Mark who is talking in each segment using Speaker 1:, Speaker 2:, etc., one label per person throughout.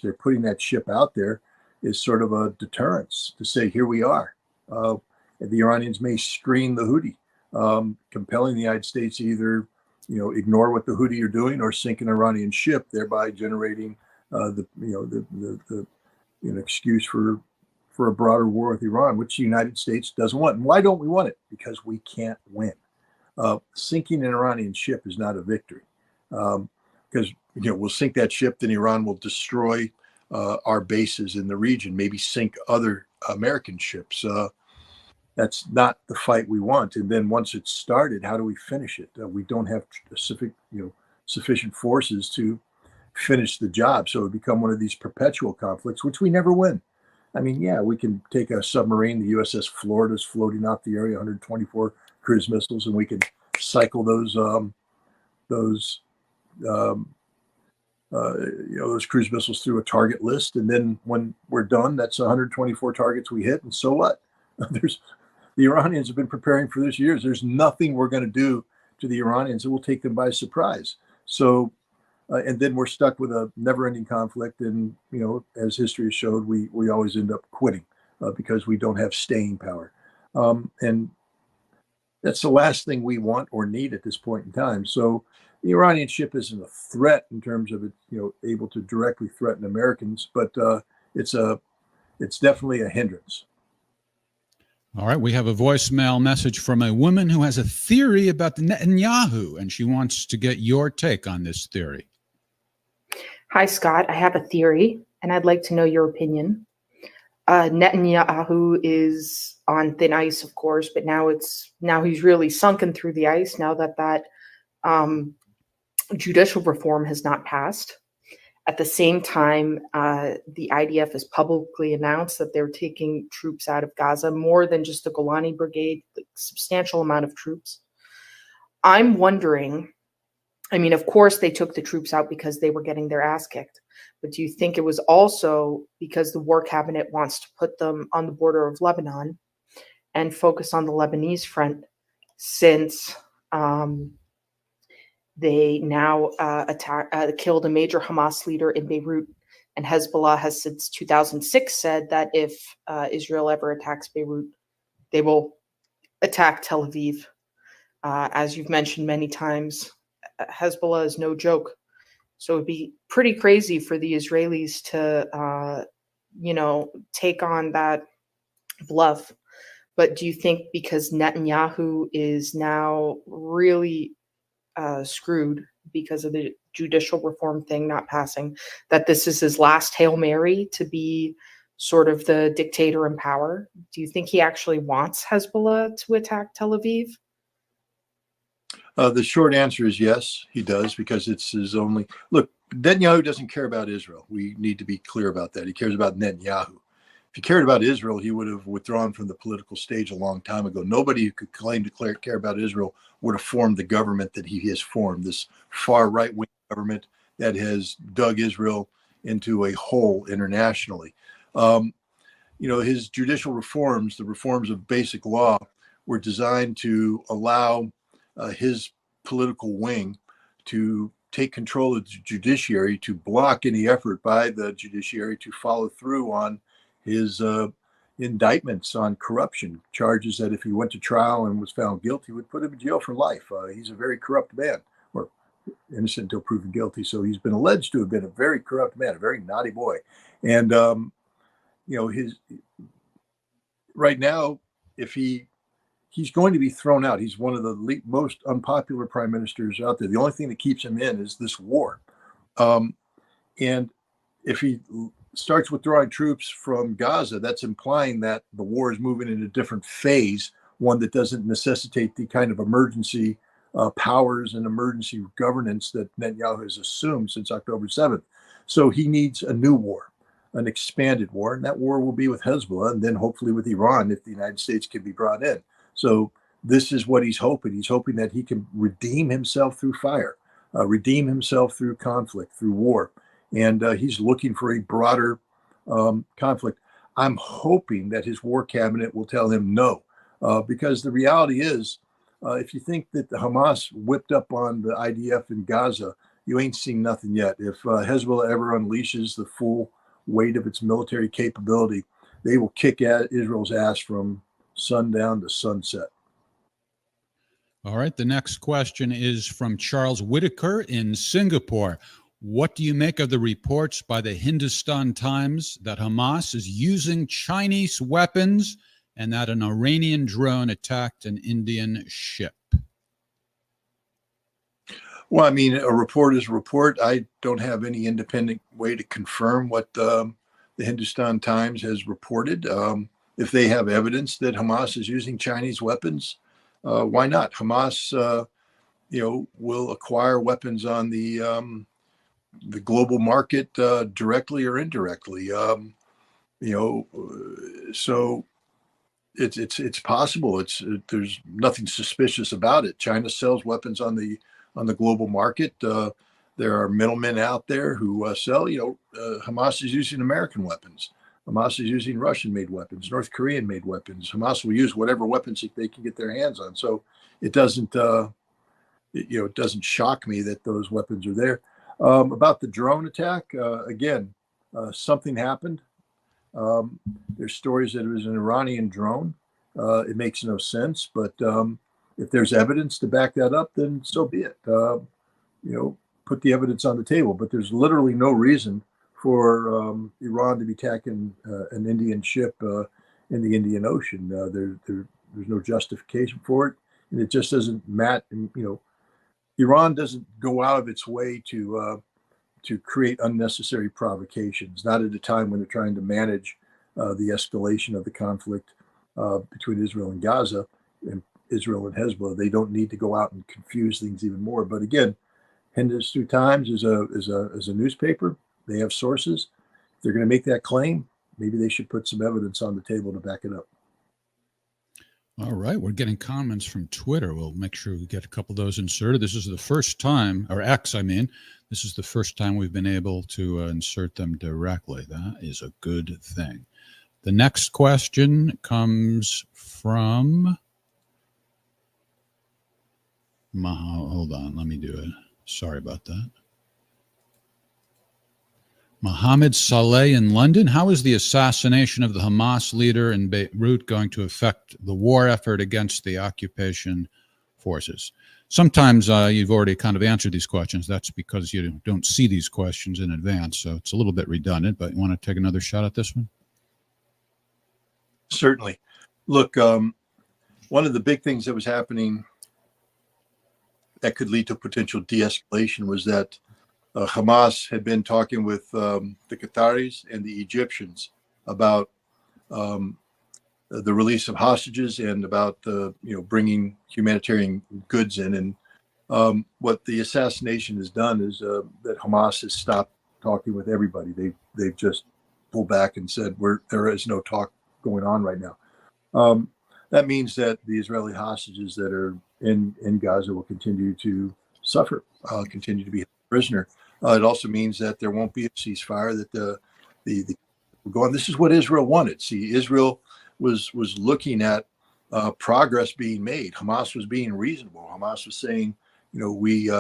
Speaker 1: they're putting that ship out there is sort of a deterrence to say, here we are. The Iranians may screen the Houthi, compelling the United States to either, ignore what the Houthi are doing or sink an Iranian ship, thereby generating an excuse for a broader war with Iran, which the United States doesn't want. And why don't we want it? Because we can't win. Sinking an Iranian ship is not a victory, because we'll sink that ship, then Iran will destroy our bases in the region, maybe sink other American ships. That's not the fight we want. And then once it's started, how do we finish it? We don't have sufficient forces to finish the job. So it would become one of these perpetual conflicts, which we never win. I mean, yeah, we can take a submarine, the USS Florida is floating off the area, 124 cruise missiles, and we can cycle those cruise missiles through a target list. And then when we're done, that's 124 targets we hit. And so what? The Iranians have been preparing for this years. There's nothing we're going to do to the Iranians that will take them by surprise. So, and then we're stuck with a never-ending conflict. And, as history has showed, we always end up quitting because we don't have staying power. And that's the last thing we want or need at this point in time. So the Iranian ship isn't a threat in terms of it, able to directly threaten Americans, but it's definitely a hindrance.
Speaker 2: All right, we have a voicemail message from a woman who has a theory about the Netanyahu, and she wants to get your take on this theory.
Speaker 3: Hi, Scott. I have a theory, and I'd like to know your opinion. Netanyahu is on thin ice, of course, but now he's really sunken through the ice now that judicial reform has not passed. At the same time, the IDF has publicly announced that they're taking troops out of Gaza, more than just the Golani Brigade, a substantial amount of troops. I'm wondering, of course they took the troops out because they were getting their ass kicked, but do you think it was also because the war cabinet wants to put them on the border of Lebanon and focus on the Lebanese front, since they now killed a major Hamas leader in Beirut, and Hezbollah has since 2006 said that if Israel ever attacks Beirut, they will attack Tel Aviv. As you've mentioned many times, Hezbollah is no joke. So it'd be pretty crazy for the Israelis to, take on that bluff. But do you think because Netanyahu is now really screwed because of the judicial reform thing not passing, that this is his last Hail Mary to be sort of the dictator in power? Do you think he actually wants Hezbollah to attack Tel Aviv?
Speaker 1: The short answer is yes, he does, because it's his only... Look, Netanyahu doesn't care about Israel. We need to be clear about that. He cares about Netanyahu. If he cared about Israel, he would have withdrawn from the political stage a long time ago. Nobody who could claim to care about Israel would have formed the government that he has formed, this far right-wing government that has dug Israel into a hole internationally. His judicial reforms, the reforms of basic law, were designed to allow his political wing to take control of the judiciary, to block any effort by the judiciary to follow through on his indictments on corruption charges, that if he went to trial and was found guilty, would put him in jail for life. He's a very corrupt man, or innocent until proven guilty. So he's been alleged to have been a very corrupt man, a very naughty boy. And, right now, if he's going to be thrown out. He's one of the most unpopular prime ministers out there. The only thing that keeps him in is this war. And if he starts withdrawing troops from Gaza, that's implying that the war is moving in a different phase, one that doesn't necessitate the kind of emergency powers and emergency governance that Netanyahu has assumed since October 7th. So he needs a new war, an expanded war, and that war will be with Hezbollah and then hopefully with Iran if the United States can be brought in. So this is what he's hoping. He's hoping that he can redeem himself through fire, redeem himself through conflict, through war. And he's looking for a broader conflict. I'm hoping that his war cabinet will tell him no, because the reality is, if you think that the Hamas whipped up on the IDF in Gaza you ain't seen nothing yet. If Hezbollah ever unleashes the full weight of its military capability, they will kick at Israel's ass from sundown to sunset.
Speaker 2: All right. The next question is from Charles Whitaker in Singapore. What do you make of the reports by the Hindustan Times that Hamas is using Chinese weapons and that an Iranian drone attacked an Indian ship?
Speaker 1: Well, I mean, a report is a report. I don't have any independent way to confirm what the Hindustan Times has reported. If they have evidence that Hamas is using Chinese weapons, why not? Hamas, will acquire weapons on the global market directly or indirectly. So it's possible. There's nothing suspicious about it. China sells weapons on the global market. There are middlemen out there who sell. Hamas is using American weapons. Hamas is using Russian-made weapons, North Korean-made weapons. Hamas will use whatever weapons they can get their hands on. So it doesn't, it doesn't shock me that those weapons are there. About the drone attack, again, something happened. There's stories that it was an Iranian drone. It makes no sense, but if there's evidence to back that up, then so be it. Put the evidence on the table. But there's literally no reason for Iran to be attacking an Indian ship in the Indian Ocean. There's no justification for it, and it just doesn't matter. Iran doesn't go out of its way to create unnecessary provocations, not at a time when they're trying to manage the escalation of the conflict between Israel and Gaza and Israel and Hezbollah. They don't need to go out and confuse things even more. But again, Hindustan Times is a newspaper. They have sources. If they're going to make that claim, maybe they should put some evidence on the table to back it up.
Speaker 2: All right. We're getting comments from Twitter. We'll make sure we get a couple of those inserted. This is the first time, or X, I mean, this is the first time we've been able to insert them directly. That is a good thing. The next question comes from, hold on, let me do it. Sorry about that. Mohammed Saleh in London. How is the assassination of the Hamas leader in Beirut going to affect the war effort against the occupation forces? Sometimes you've already kind of answered these questions. That's because you don't see these questions in advance. So it's a little bit redundant, but you want to take another shot at this one?
Speaker 1: Certainly. Look, one of the big things that was happening that could lead to potential de-escalation was that Hamas had been talking with the Qataris and the Egyptians about the release of hostages and about bringing humanitarian goods in. And what the assassination has done is that Hamas has stopped talking with everybody. They've just pulled back and said there is no talk going on right now. That means that the Israeli hostages that are in Gaza will continue to suffer, continue to be prisoner. It also means that there won't be a ceasefire, that the go on. This is what Israel wanted. See, Israel was looking at progress being made. Hamas was being reasonable. Hamas was saying, we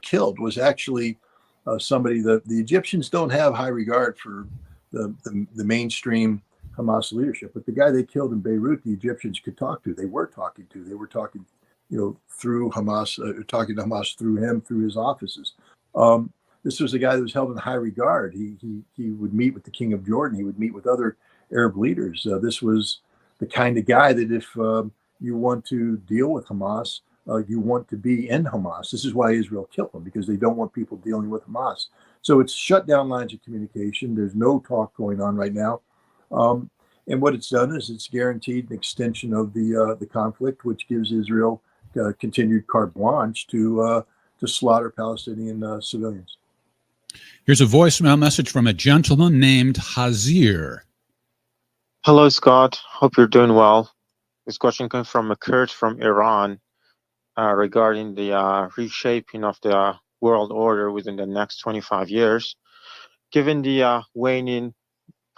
Speaker 1: killed was actually somebody that the Egyptians don't have high regard for the mainstream Hamas leadership, but the guy they killed in Beirut, the Egyptians could talk to. They were talking, through Hamas, talking to Hamas through him, through his offices. This was a guy that was held in high regard. He would meet with the king of Jordan. He would meet with other Arab leaders. This was the kind of guy that if you want to deal with Hamas, you want to be in Hamas. This is why Israel killed him, because they don't want people dealing with Hamas. So it's shut down lines of communication. There's no talk going on right now. And what it's done is it's guaranteed an extension of the conflict, which gives Israel continued carte blanche to slaughter Palestinian civilians.
Speaker 2: Here's a voicemail message from a gentleman named Hazir.
Speaker 4: Hello, Scott. Hope you're doing well. This question comes from a Kurd from Iran regarding the reshaping of the world order within the next 25 years. Given the waning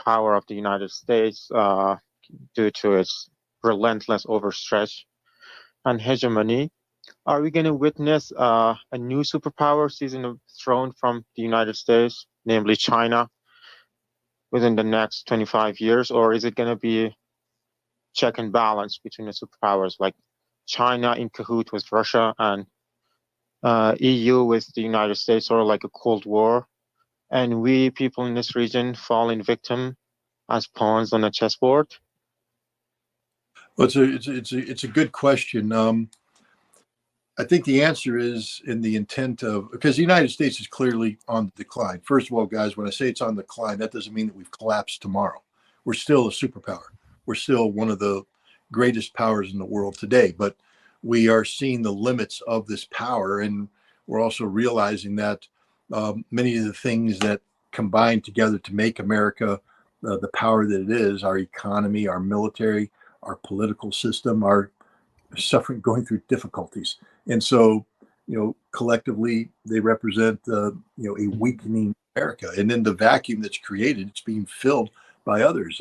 Speaker 4: power of the United States due to its relentless overstretch and hegemony, Are we going to witness a new superpower seizing the throne from the United States, namely China, within the next 25 years? Or is it going to be check and balance between the superpowers, like China in cahoot with Russia and EU with the United States, sort of like a Cold War? And we people in this region falling victim as pawns on a chessboard?
Speaker 1: Well, it's a good question. I think the answer is in the intent of, because the United States is clearly on the decline. First of all, guys, when I say it's on the decline, that doesn't mean that we've collapsed tomorrow. We're still a superpower. We're still one of the greatest powers in the world today, but we are seeing the limits of this power. And we're also realizing that many of the things that combine together to make America the power that it is, our economy, our military, our political system, are suffering, going through difficulties. And so, collectively, they represent, a weakening America. And in the vacuum that's created, it's being filled by others.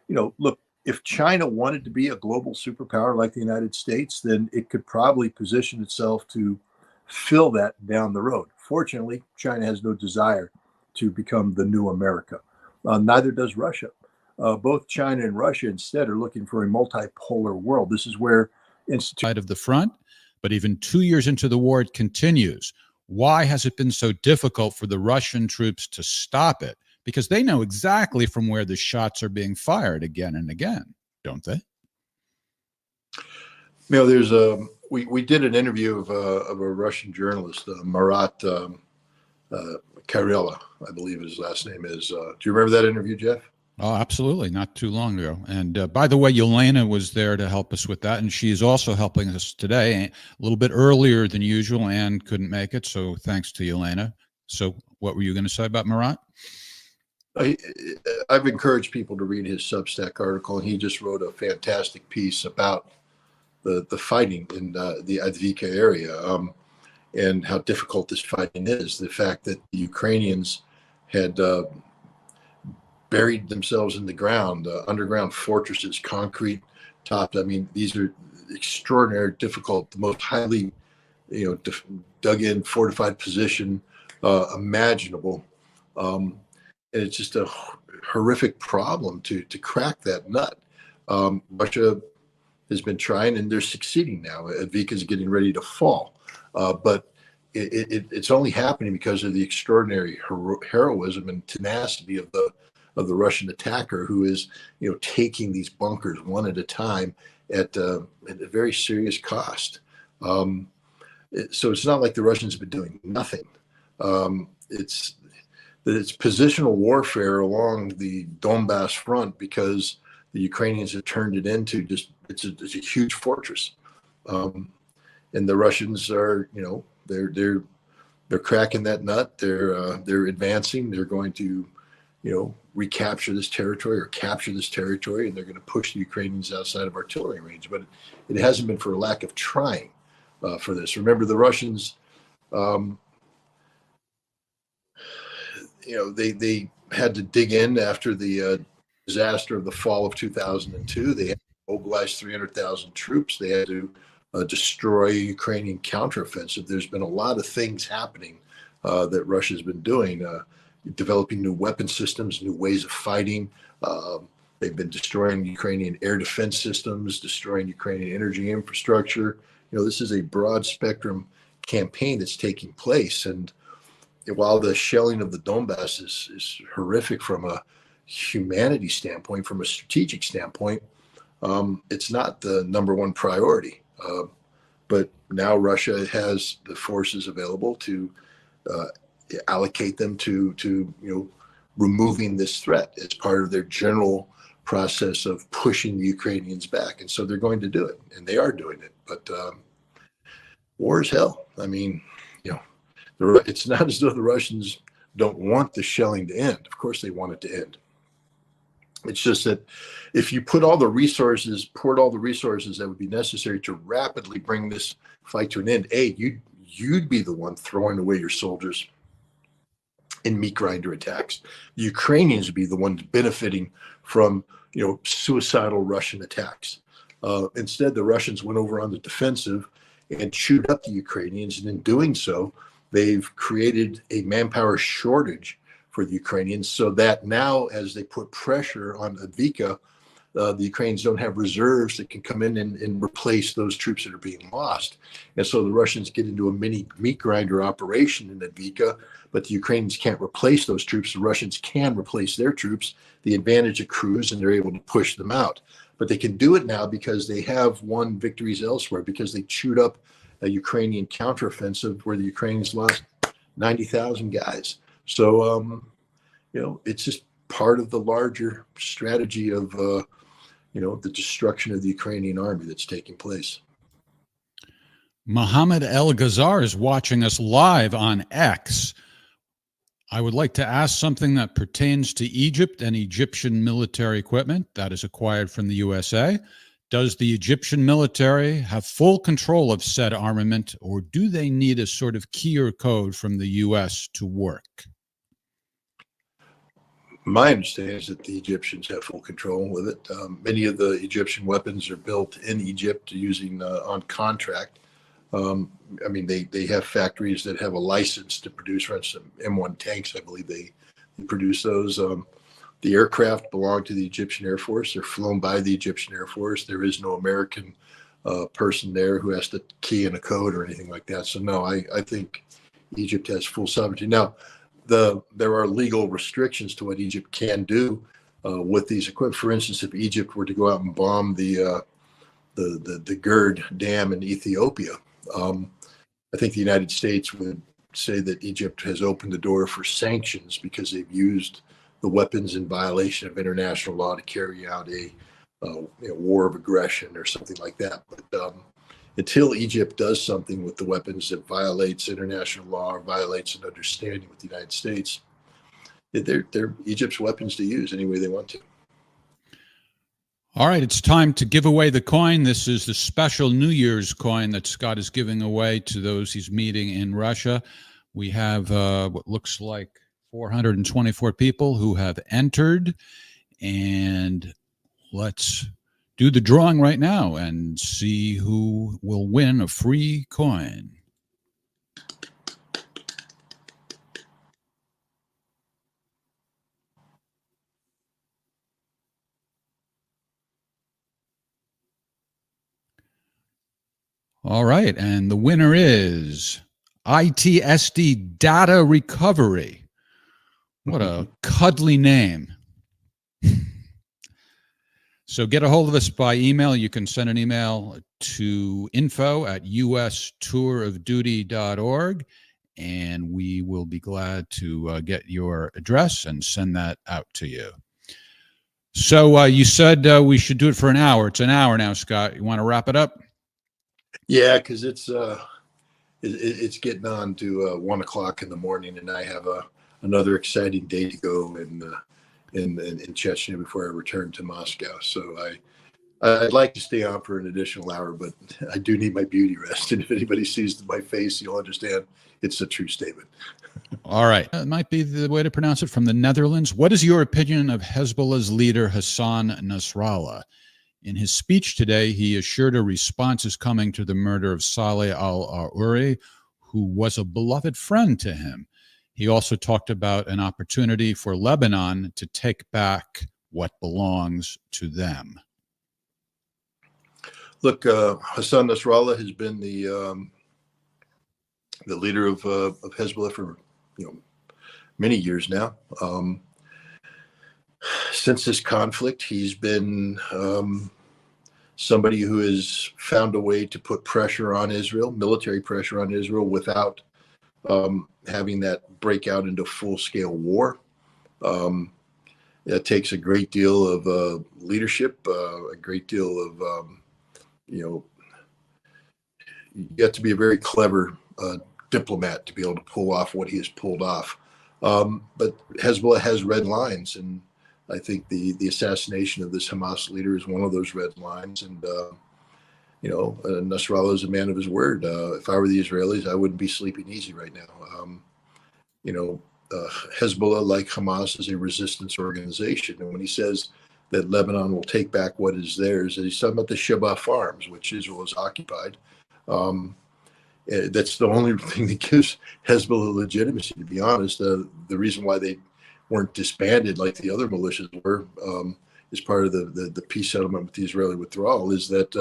Speaker 1: Look, if China wanted to be a global superpower like the United States, then it could probably position itself to fill that down the road. Fortunately, China has no desire to become the new America. Neither does Russia. Both China and Russia instead are looking for a multipolar world. This is where
Speaker 2: side of the front, but even 2 years into the war, it continues. Why has it been so difficult for the Russian troops to stop it? Because they know exactly from where the shots are being fired again and again, don't they?
Speaker 1: There's we did an interview of a Russian journalist, Marat Karela, I believe his last name is. Do you remember that interview, Jeff?
Speaker 2: Oh, absolutely. Not too long ago. And by the way, Yelena was there to help us with that. And she is also helping us today a little bit earlier than usual and couldn't make it. So thanks to Yelena. So what were you going to say about Marat?
Speaker 1: I've encouraged people to read his Substack article, and he just wrote a fantastic piece about the fighting in the Advika area and how difficult this fighting is. The fact that the Ukrainians had buried themselves in the ground, underground fortresses, concrete topped. I mean, these are extraordinary, difficult, the most highly, dug in, fortified position imaginable. And it's just a horrific problem to crack that nut. Russia has been trying, and they're succeeding now. Advika is getting ready to fall, but it's only happening because of the extraordinary heroism and tenacity of the Russian attacker, who is, taking these bunkers one at a time at a very serious cost. So it's not like the Russians have been doing nothing. It's positional warfare along the Donbass front, because the Ukrainians have turned it into just it's a huge fortress, and the Russians are, they're cracking that nut. They're advancing. They're going to, recapture this territory or capture this territory, and they're going to push the Ukrainians outside of artillery range. But it hasn't been for a lack of trying for this. Remember, the Russians, they had to dig in after the disaster of the fall of 2002. They had to mobilize 300,000 troops. They had to destroy Ukrainian counteroffensive. There's been a lot of things happening that Russia's been doing. Developing new weapon systems, new ways of fighting. They've been destroying Ukrainian air defense systems, destroying Ukrainian energy infrastructure. This is a broad spectrum campaign that's taking place. And while the shelling of the Donbass is horrific from a humanity standpoint, from a strategic standpoint, it's not the number one priority. But now Russia has the forces available to allocate them to removing this threat as part of their general process of pushing the Ukrainians back. And so they're going to do it, and they are doing it. But war is hell. I mean, it's not as though the Russians don't want the shelling to end. Of course they want it to end. It's just that if you poured all the resources that would be necessary to rapidly bring this fight to an end, you'd be the one throwing away your soldiers in meat grinder attacks. The Ukrainians would be the ones benefiting from, suicidal Russian attacks. Instead, the Russians went over on the defensive and chewed up the Ukrainians. And in doing so, they've created a manpower shortage for the Ukrainians, so that now, as they put pressure on Avdiivka, the Ukrainians don't have reserves that can come in and replace those troops that are being lost. And so the Russians get into a mini meat grinder operation in Avdiivka, but the Ukrainians can't replace those troops. The Russians can replace their troops. The advantage accrues, and they're able to push them out. But they can do it now because they have won victories elsewhere, because they chewed up a Ukrainian counteroffensive where the Ukrainians lost 90,000 guys. So, it's just part of the larger strategy of, the destruction of the Ukrainian army that's taking place.
Speaker 2: Mohammed El Ghazar is watching us live on X. I would like to ask something that pertains to Egypt and Egyptian military equipment that is acquired from the USA. Does the Egyptian military have full control of said armament, or do they need a sort of key or code from the US to work?
Speaker 1: My understanding is that the Egyptians have full control with it. Many of the Egyptian weapons are built in Egypt using on contract. They have factories that have a license to produce, for instance, M1 tanks. I believe they produce those. The aircraft belong to the Egyptian Air Force. They're flown by the Egyptian Air Force. There is no American person there who has to key in a code or anything like that. So no, I think Egypt has full sovereignty. Now, there are legal restrictions to what Egypt can do with these equipment. For instance, if Egypt were to go out and bomb the GERD dam in Ethiopia, I think the United States would say that Egypt has opened the door for sanctions because they've used the weapons in violation of international law to carry out a war of aggression or something like that. But until Egypt does something with the weapons that violates international law or violates an understanding with the United States, they're Egypt's weapons to use any way they want to.
Speaker 2: All right, it's time to give away the coin. This is the special New Year's coin that Scott is giving away to those he's meeting in Russia. We have what looks like 424 people who have entered, and let's do the drawing right now and see who will win a free coin. All right, and the winner is ITSD Data Recovery. What a cuddly name. So get a hold of us by email. You can send an email to info@ustourofduty.org, and we will be glad to get your address and send that out to you. So you said we should do it for an hour. It's an hour now, Scott. You want to wrap it up?
Speaker 1: Yeah, because it's getting on to 1 o'clock in the morning, and I have another exciting day to go in Chechnya before I return to Moscow. So I'd like to stay on for an additional hour, but I do need my beauty rest. And if anybody sees my face, you'll understand it's a true statement.
Speaker 2: All right. That might be the way to pronounce it, from the Netherlands. What is your opinion of Hezbollah's leader, Hassan Nasrallah? In his speech today, he assured a response is coming to the murder of Saleh al-Aruri, who was a beloved friend to him. He also talked about an opportunity for Lebanon to take back what belongs to them.
Speaker 1: Look, Hassan Nasrallah has been the leader of Hezbollah for many years now. Since this conflict, he's been somebody who has found a way to put pressure on Israel, military pressure on Israel, without having that break out into full-scale war. It takes a great deal of leadership, a great deal of, you have to be a very clever diplomat to be able to pull off what he has pulled off. But Hezbollah has red lines, and I think the assassination of this Hamas leader is one of those red lines. And Nasrallah is a man of his word. If I were the Israelis, I wouldn't be sleeping easy right now. Hezbollah, like Hamas, is a resistance organization. And when he says that Lebanon will take back what is theirs, he's talking about the Sheba farms, which Israel has occupied. That's the only thing that gives Hezbollah legitimacy, to be honest. The reason why they weren't disbanded like the other militias were, as part of the peace settlement with the Israeli withdrawal, is that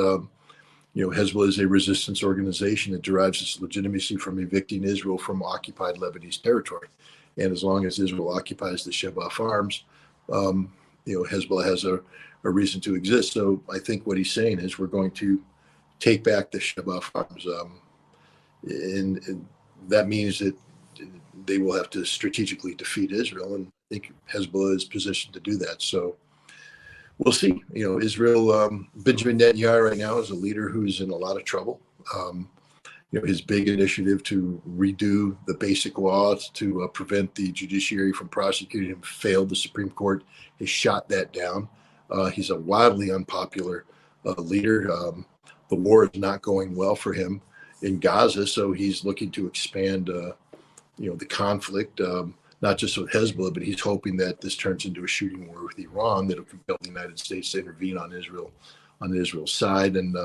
Speaker 1: Hezbollah is a resistance organization that derives its legitimacy from evicting Israel from occupied Lebanese territory. And as long as Israel occupies the Shebaa farms, Hezbollah has a reason to exist. So I think what he's saying is we're going to take back the Shebaa farms. And that means that they will have to strategically defeat Israel. And I think Hezbollah is positioned to do that. So we'll see. Israel, Benjamin Netanyahu right now is a leader who's in a lot of trouble. His big initiative to redo the basic laws to prevent the judiciary from prosecuting him failed. The Supreme Court has shot that down. He's a wildly unpopular leader. The war is not going well for him in Gaza, so he's looking to expand, the conflict, not just with Hezbollah, but he's hoping that this turns into a shooting war with Iran that'll compel the United States to intervene on Israel's side, and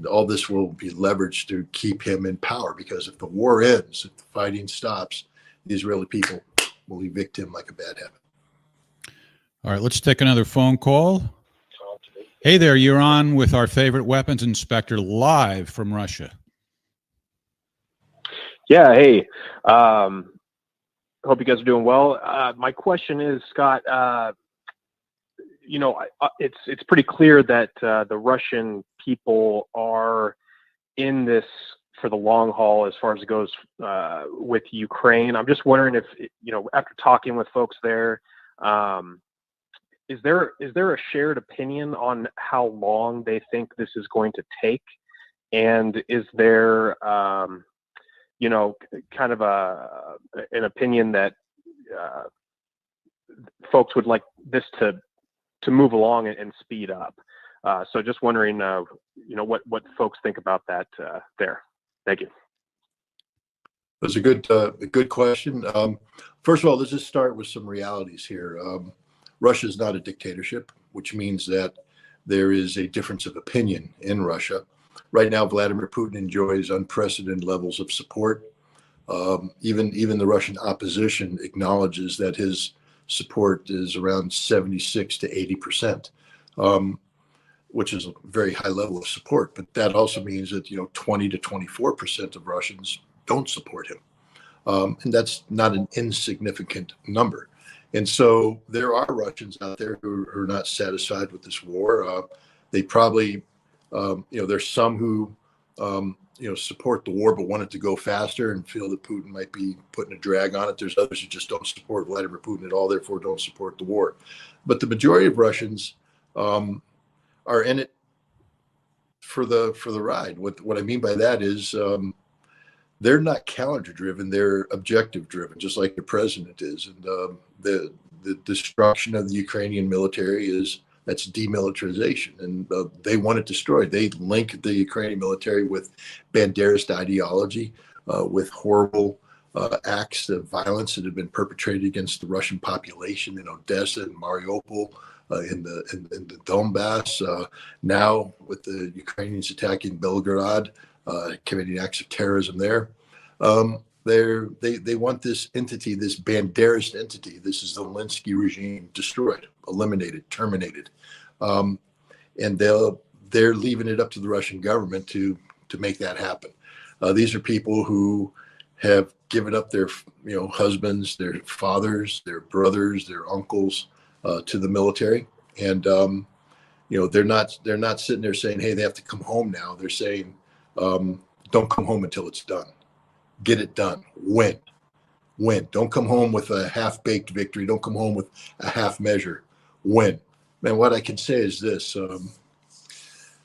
Speaker 1: all this will be leveraged to keep him in power. Because if the war ends, if the fighting stops, the Israeli people will evict him like a bad habit.
Speaker 2: All right, let's take another phone call. Hey there, you're on with our favorite weapons inspector live from Russia.
Speaker 5: Yeah, hey. Hope you guys are doing well. My question is, Scott, it's pretty clear that the Russian people are in this for the long haul as far as it goes with Ukraine. I'm just wondering if, after talking with folks there, is there a shared opinion on how long they think this is going to take? And is there, kind of an opinion that folks would like this to move along and speed up? So just wondering, what folks think about that there. Thank you.
Speaker 1: That's a good question. First of all, let's just start with some realities here. Russia is not a dictatorship, which means that there is a difference of opinion in Russia. Right now, Vladimir Putin enjoys unprecedented levels of support. Even the Russian opposition acknowledges that his support is around 76 to 80%, which is a very high level of support. But that also means that 20 to 24% of Russians don't support him, and that's not an insignificant number. And so there are Russians out there who are not satisfied with this war. They probably, there's some who, support the war but want it to go faster and feel that Putin might be putting a drag on it. There's others who just don't support Vladimir Putin at all, therefore don't support the war. But the majority of Russians are in it for the ride. What I mean by that is they're not calendar driven, they're objective driven, just like the president is. And the destruction of the Ukrainian military that's demilitarization, and they want it destroyed. They link the Ukrainian military with Banderist ideology, with horrible acts of violence that have been perpetrated against the Russian population in Odessa and Mariupol, in the Donbass. Now with the Ukrainians attacking Belgorod, committing acts of terrorism there. They want this entity, this Banderist entity. This is the Zelensky regime destroyed, eliminated, terminated, and they're leaving it up to the Russian government to make that happen. These are people who have given up their husbands, their fathers, their brothers, their uncles to the military, and they're not sitting there saying, hey, they have to come home now. They're saying, don't come home until it's done. Get it done. Win. Don't come home with a half-baked victory. Don't come home with a half measure. Win. Man, what I can say is this.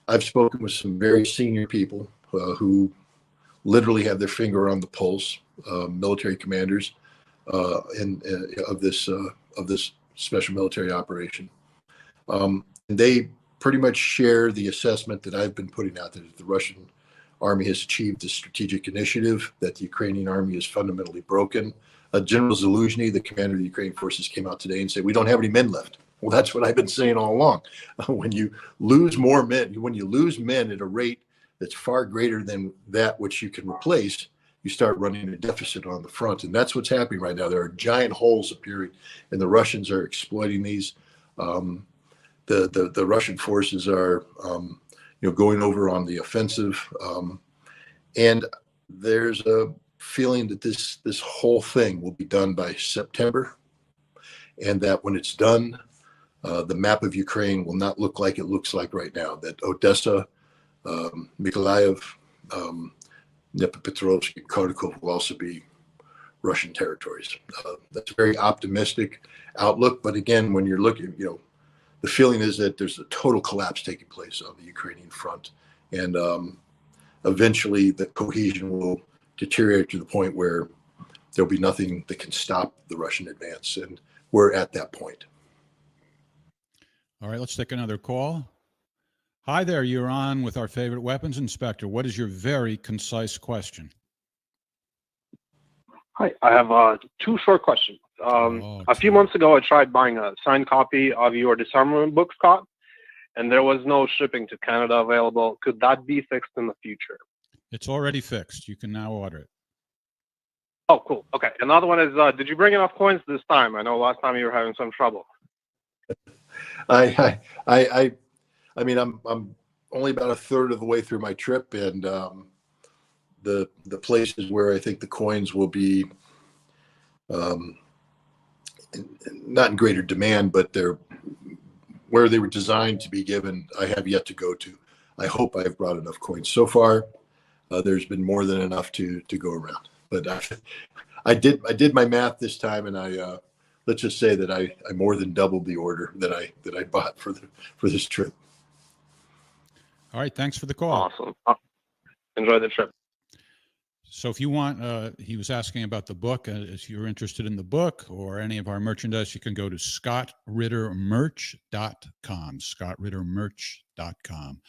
Speaker 1: I've spoken with some very senior people who literally have their finger on the pulse, military commanders of this special military operation. And they pretty much share the assessment that I've been putting out there, that the Russian army has achieved a strategic initiative, that the Ukrainian army is fundamentally broken. General Zaluzhny, the commander of the Ukrainian forces, came out today and said, we don't have any men left. Well, that's what I've been saying all along. When you lose more men, when you lose men at a rate that's far greater than that which you can replace, you start running a deficit on the front. And that's what's happening right now. There are giant holes appearing, and the Russians are exploiting these. The Russian forces are, going over on the offensive. And there's a feeling that this whole thing will be done by September, and that when it's done, the map of Ukraine will not look like it looks like right now. That Odessa, Mykolaiv, Dnipropetrovsk, and Kharkov will also be Russian territories. That's a very optimistic outlook. But again, when you're looking, the feeling is that there's a total collapse taking place on the Ukrainian front. And eventually the cohesion will deteriorate to the point where there'll be nothing that can stop the Russian advance. And we're at that point.
Speaker 2: All right, let's take another call. Hi there, you're on with our favorite weapons inspector. What is your very concise question?
Speaker 5: Hi, I have two short questions. A few months ago, I tried buying a signed copy of your disarmament book, Scott, and there was no shipping to Canada available. Could that be fixed in the future?
Speaker 2: It's already fixed. You can now order it.
Speaker 5: Oh, cool. Okay. Another one is, did you bring enough coins this time? I know last time you were having some trouble.
Speaker 1: I mean, I'm only about a third of the way through my trip, and the places where I think the coins will be not in greater demand, but they're where they were designed to be given, I have yet to go to. I hope I have brought enough coins. So far, there's been more than enough to go around. But I did my math this time, and I let's just say that I more than doubled the order that I bought for this trip.
Speaker 2: All right, thanks for the call.
Speaker 5: Awesome. Enjoy the trip.
Speaker 2: So if you want, he was asking about the book. If you're interested in the book or any of our merchandise, you can go to scottrittermerch.com, scottrittermerch.com.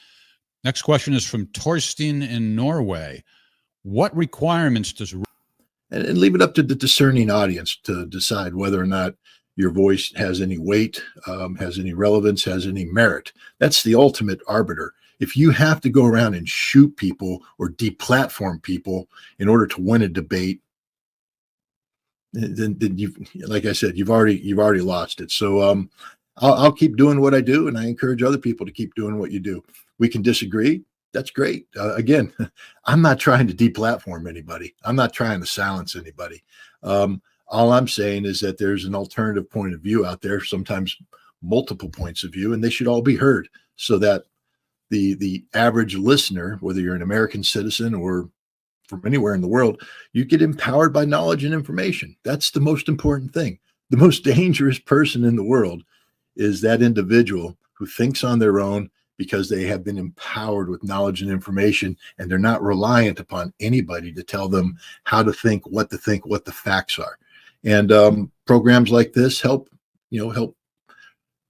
Speaker 2: Next question is from Torstein in Norway. What requirements does...
Speaker 1: And leave it up to the discerning audience to decide whether or not your voice has any weight, has any relevance, has any merit. That's the ultimate arbiter. If you have to go around and shoot people or deplatform people in order to win a debate, then you've, like I said, you've already lost it. So I'll keep doing what I do, and I encourage other people to keep doing what you do. We can disagree. That's great. Again, I'm not trying to deplatform anybody. I'm not trying to silence anybody. All I'm saying is that there's an alternative point of view out there, sometimes multiple points of view, and they should all be heard so that the average listener, whether you're an American citizen or from anywhere in the world, you get empowered by knowledge and information. That's the most important thing. The most dangerous person in the world is that individual who thinks on their own because they have been empowered with knowledge and information, and they're not reliant upon anybody to tell them how to think, what the facts are. And programs like this help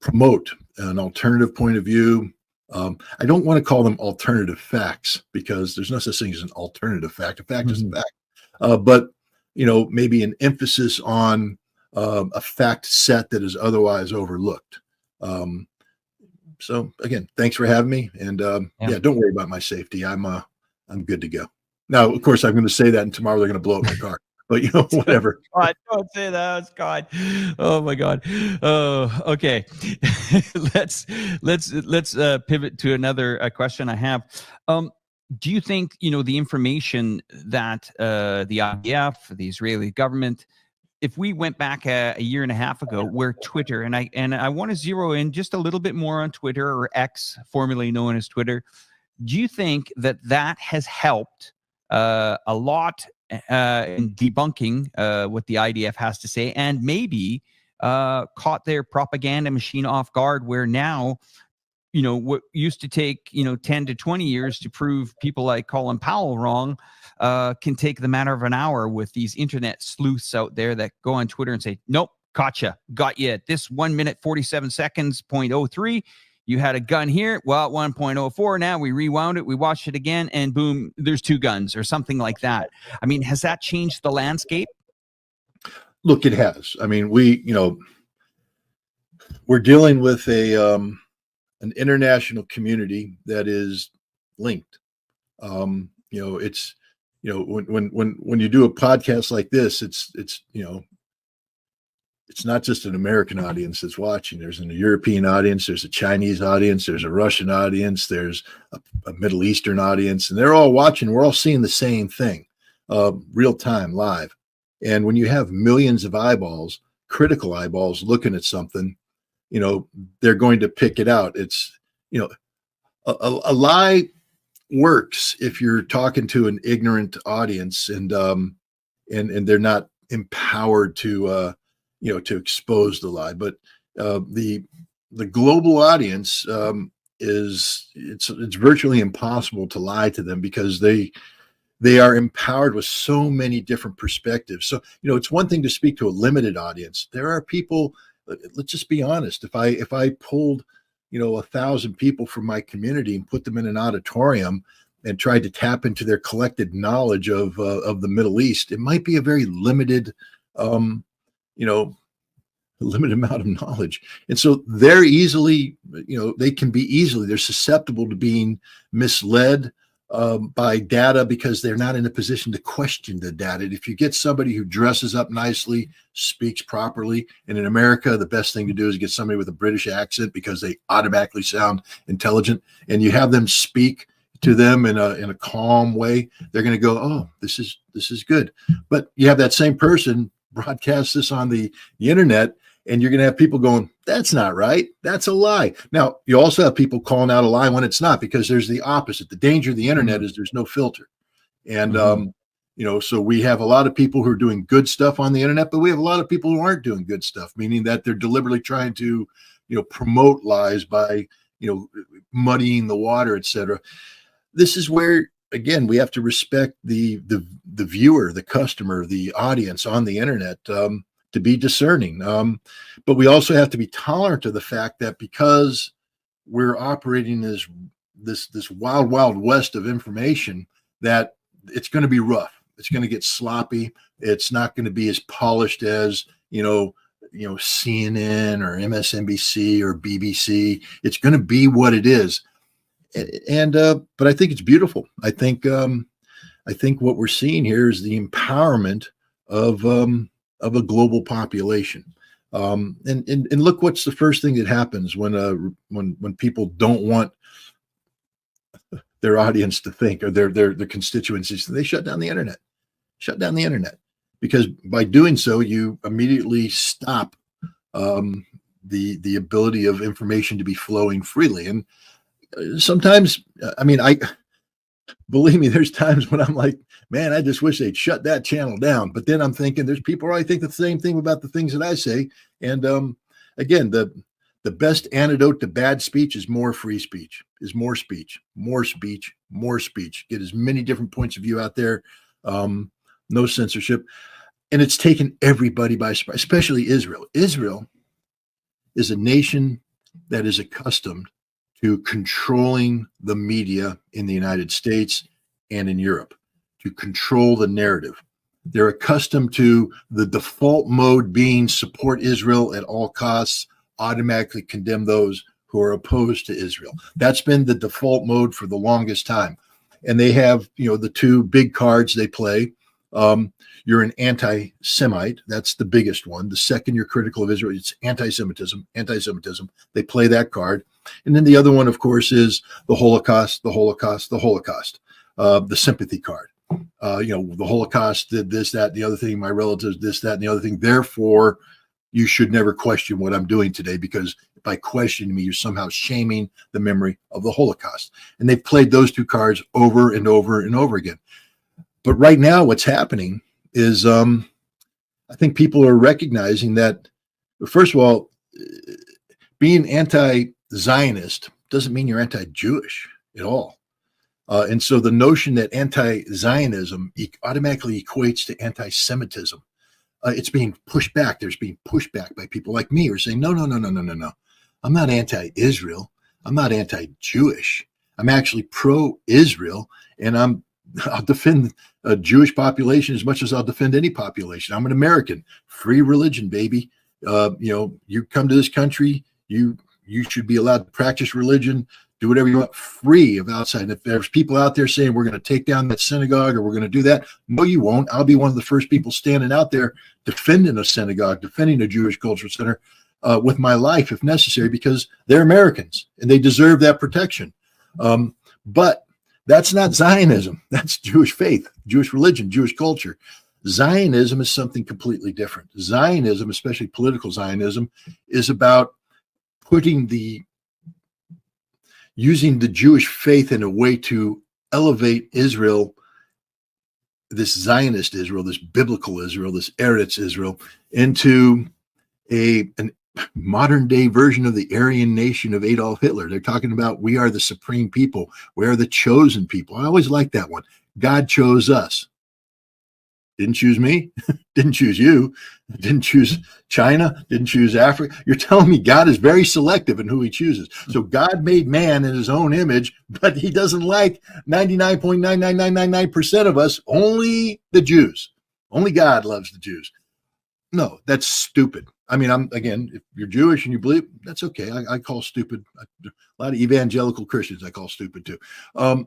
Speaker 1: promote an alternative point of view. I don't want to call them alternative facts because there's no such thing as an alternative fact. A fact is a fact. But maybe an emphasis on a fact set that is otherwise overlooked. So again, thanks for having me. And yeah, don't worry about my safety. I'm good to go. Now, of course, I'm going to say that, and tomorrow they're going to blow up my car. But whatever.
Speaker 6: God, don't say that, Scott. Oh my God. Oh, okay. let's pivot to another question I have. Do you think the information that the IDF, the Israeli government, if we went back a year and a half ago, where Twitter, and I want to zero in just a little bit more on Twitter, or X, formerly known as Twitter, do you think that has helped a lot in debunking what the IDF has to say, and maybe caught their propaganda machine off guard, where now, what used to take 10 to 20 years to prove people like Colin Powell wrong can take the matter of an hour with these internet sleuths out there that go on Twitter and say, nope, gotcha, got you at this 1 minute 47 seconds 0.03. You had a gun here. Well, at 1.04 now, we rewound it, we watched it again, and boom, there's two guns, or something like that. I mean, has that changed the landscape?
Speaker 1: Look, it has. I mean, we're dealing with an international community that is linked. It's, when you do a podcast like this, it's it's not just an American audience that's watching. There's a European audience, there's a Chinese audience, there's a Russian audience, there's a Middle Eastern audience, and they're all watching. We're all seeing the same thing, real time, live. And when you have millions of eyeballs, critical eyeballs looking at something, they're going to pick it out. It's, a lie works if you're talking to an ignorant audience and they're not empowered to to expose the lie. But the global audience it's virtually impossible to lie to them because they are empowered with so many different perspectives. So it's one thing to speak to a limited audience. There are people. Let's just be honest. If I pulled 1,000 people from my community and put them in an auditorium and tried to tap into their collected knowledge of the Middle East, it might be a very limited limited amount of knowledge. And so they're easily, they're susceptible to being misled by data because they're not in a position to question the data. If you get somebody who dresses up nicely, speaks properly, and in America, the best thing to do is get somebody with a British accent because they automatically sound intelligent, and you have them speak to them in a calm way, they're going to go, oh, this is good. But you have that same person broadcast this on the internet, and you're going to have people going, that's not right. That's a lie. Now, you also have people calling out a lie when it's not, because there's the opposite. The danger of the internet is there's no filter. And, so we have a lot of people who are doing good stuff on the internet, but we have a lot of people who aren't doing good stuff, meaning that they're deliberately trying to, promote lies by, muddying the water, etc. This is where, again, we have to respect the viewer, the customer, the audience on the internet, to be discerning. But we also have to be tolerant of the fact that because we're operating as this wild, wild west of information, that it's going to be rough. It's going to get sloppy. It's not going to be as polished as, CNN or MSNBC or BBC. It's going to be what it is. And but I think it's beautiful. I think what we're seeing here is the empowerment of a global population. And look, what's the first thing that happens when people don't want their audience to think, or their constituencies? They shut down the internet. Because by doing so, you immediately stop the ability of information to be flowing freely. And sometimes, believe me, there's times when I'm like, man, I just wish they'd shut that channel down. But then I'm thinking there's people who I think the same thing about the things that I say. And again, the best antidote to bad speech is more free speech, is more speech. Get as many different points of view out there. No censorship. And it's taken everybody by surprise, especially Israel. Israel is a nation that is accustomed to controlling the media in the United States and in Europe, to control the narrative. They're accustomed to the default mode being support Israel at all costs, automatically condemn those who are opposed to Israel. That's been the default mode for the longest time. And they have, the two big cards they play. You're an anti-Semite. That's the biggest one. The second you're critical of Israel, it's anti-Semitism. They play that card. And then the other one, of course, is the Holocaust, the sympathy card. The Holocaust did this, that, and the other thing. My relatives, this, that, and the other thing. Therefore, you should never question what I'm doing today, because by questioning me, you're somehow shaming the memory of the Holocaust. And they've played those two cards over and over and over again. But right now, what's happening is I think people are recognizing that, first of all, being anti-Zionist doesn't mean you're anti-Jewish at all. And so the notion that anti-Zionism automatically equates to anti-Semitism, it's being pushed back. There's being pushed back by people like me who are saying, no. I'm not anti-Israel. I'm not anti-Jewish. I'm actually pro-Israel, and I'll defend a Jewish population as much as I'll defend any population. I'm an American, free religion, baby. You come to this country, you you should be allowed to practice religion, do whatever you want, free of outside. And if there's people out there saying we're going to take down that synagogue or we're going to do that, no, you won't. I'll be one of the first people standing out there defending a synagogue, defending a Jewish cultural center with my life if necessary, because they're Americans and they deserve that protection. But that's not Zionism. That's Jewish faith, Jewish religion, Jewish culture. Zionism is something completely different. Zionism, especially political Zionism, is about using the Jewish faith in a way to elevate Israel, this Zionist Israel, this biblical Israel, this Eretz Israel, into an modern day version of the Aryan nation of Adolf Hitler. They're talking about we are the supreme people. We are the chosen people. I always like that one. God chose us. Didn't choose me. Didn't choose you. Didn't choose China. Didn't choose Africa. You're telling me God is very selective in who he chooses. So God made man in his own image, but he doesn't like 99.99999% of us, only the Jews. Only God loves the Jews. No, that's stupid. I mean, if you're Jewish and you believe, that's okay. I call stupid a lot of evangelical Christians. I call stupid too. A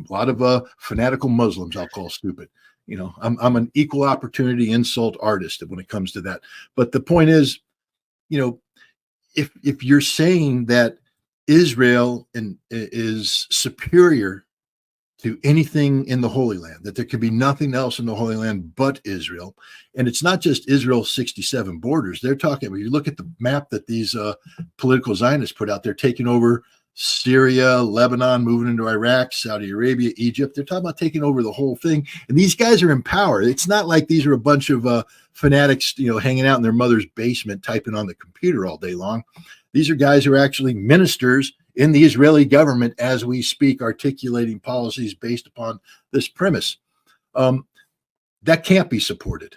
Speaker 1: lot of fanatical Muslims I'll call stupid. I'm an equal opportunity insult artist when it comes to that. But the point is, if you're saying that Israel is superior to anything in the Holy Land, that there can be nothing else in the Holy Land but Israel. And it's not just Israel's 67 borders. They're talking, when you look at the map that these political Zionists put out, they're taking over Syria, Lebanon, moving into Iraq, Saudi Arabia, Egypt. They're talking about taking over the whole thing. And these guys are in power. It's not like these are a bunch of fanatics, hanging out in their mother's basement, typing on the computer all day long. These are guys who are actually ministers in the Israeli government as we speak, articulating policies based upon this premise. That can't be supported.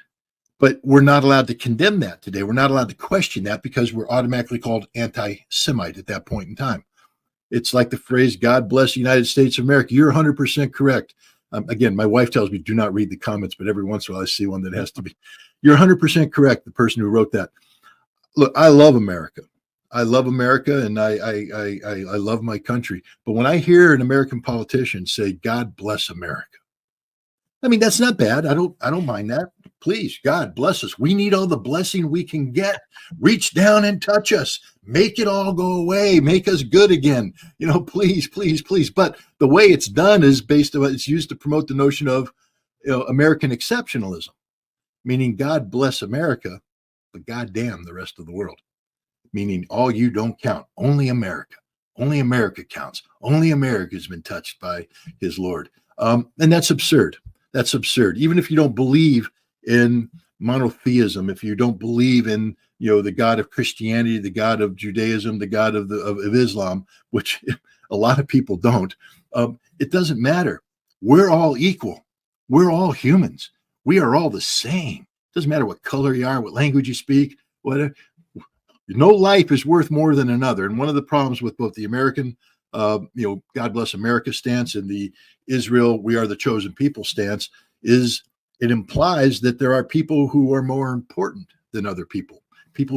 Speaker 1: But we're not allowed to condemn that today. We're not allowed to question that because we're automatically called anti-Semite at that point in time. It's like the phrase, God bless the United States of America. You're 100% correct. Again, my wife tells me, do not read the comments, but every once in a while I see one that has to be. You're 100% correct, the person who wrote that. Look, I love America. I love America and I love my country. But when I hear an American politician say, God bless America, I mean, that's not bad. I don't mind that. Please, God bless us. We need all the blessing we can get. Reach down and touch us. Make it all go away. Make us good again. Please, please, please. But the way it's done is it's used to promote the notion of American exceptionalism, meaning God bless America, but God damn the rest of the world. Meaning all you don't count. Only America. Only America counts. Only America has been touched by his Lord. And that's absurd. That's absurd. Even if you don't believe in monotheism, if you don't believe in the God of Christianity, the God of Judaism, the God of Islam, which a lot of people don't, it doesn't matter. We're all equal. We're all humans. We are all the same. It doesn't matter what color you are, what language you speak, whatever. No life is worth more than another. And one of the problems with both the American, God bless America stance and the Israel, we are the chosen people stance is it implies that there are people who are more important than other people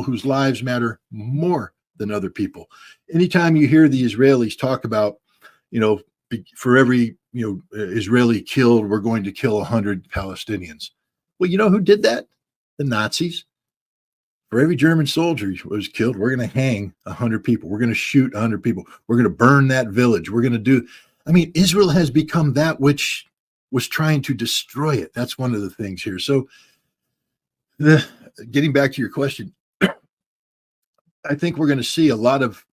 Speaker 1: whose lives matter more than other people. Anytime you hear the Israelis talk about, for every, Israeli killed, we're going to kill 100 Palestinians. Well, you know who did that? The Nazis. For every German soldier who was killed, we're going to hang 100 people. We're going to shoot 100 people. We're going to burn that village. We're going to do. Israel has become that which was trying to destroy it. That's one of the things here. So, getting back to your question, I think we're going to see a lot of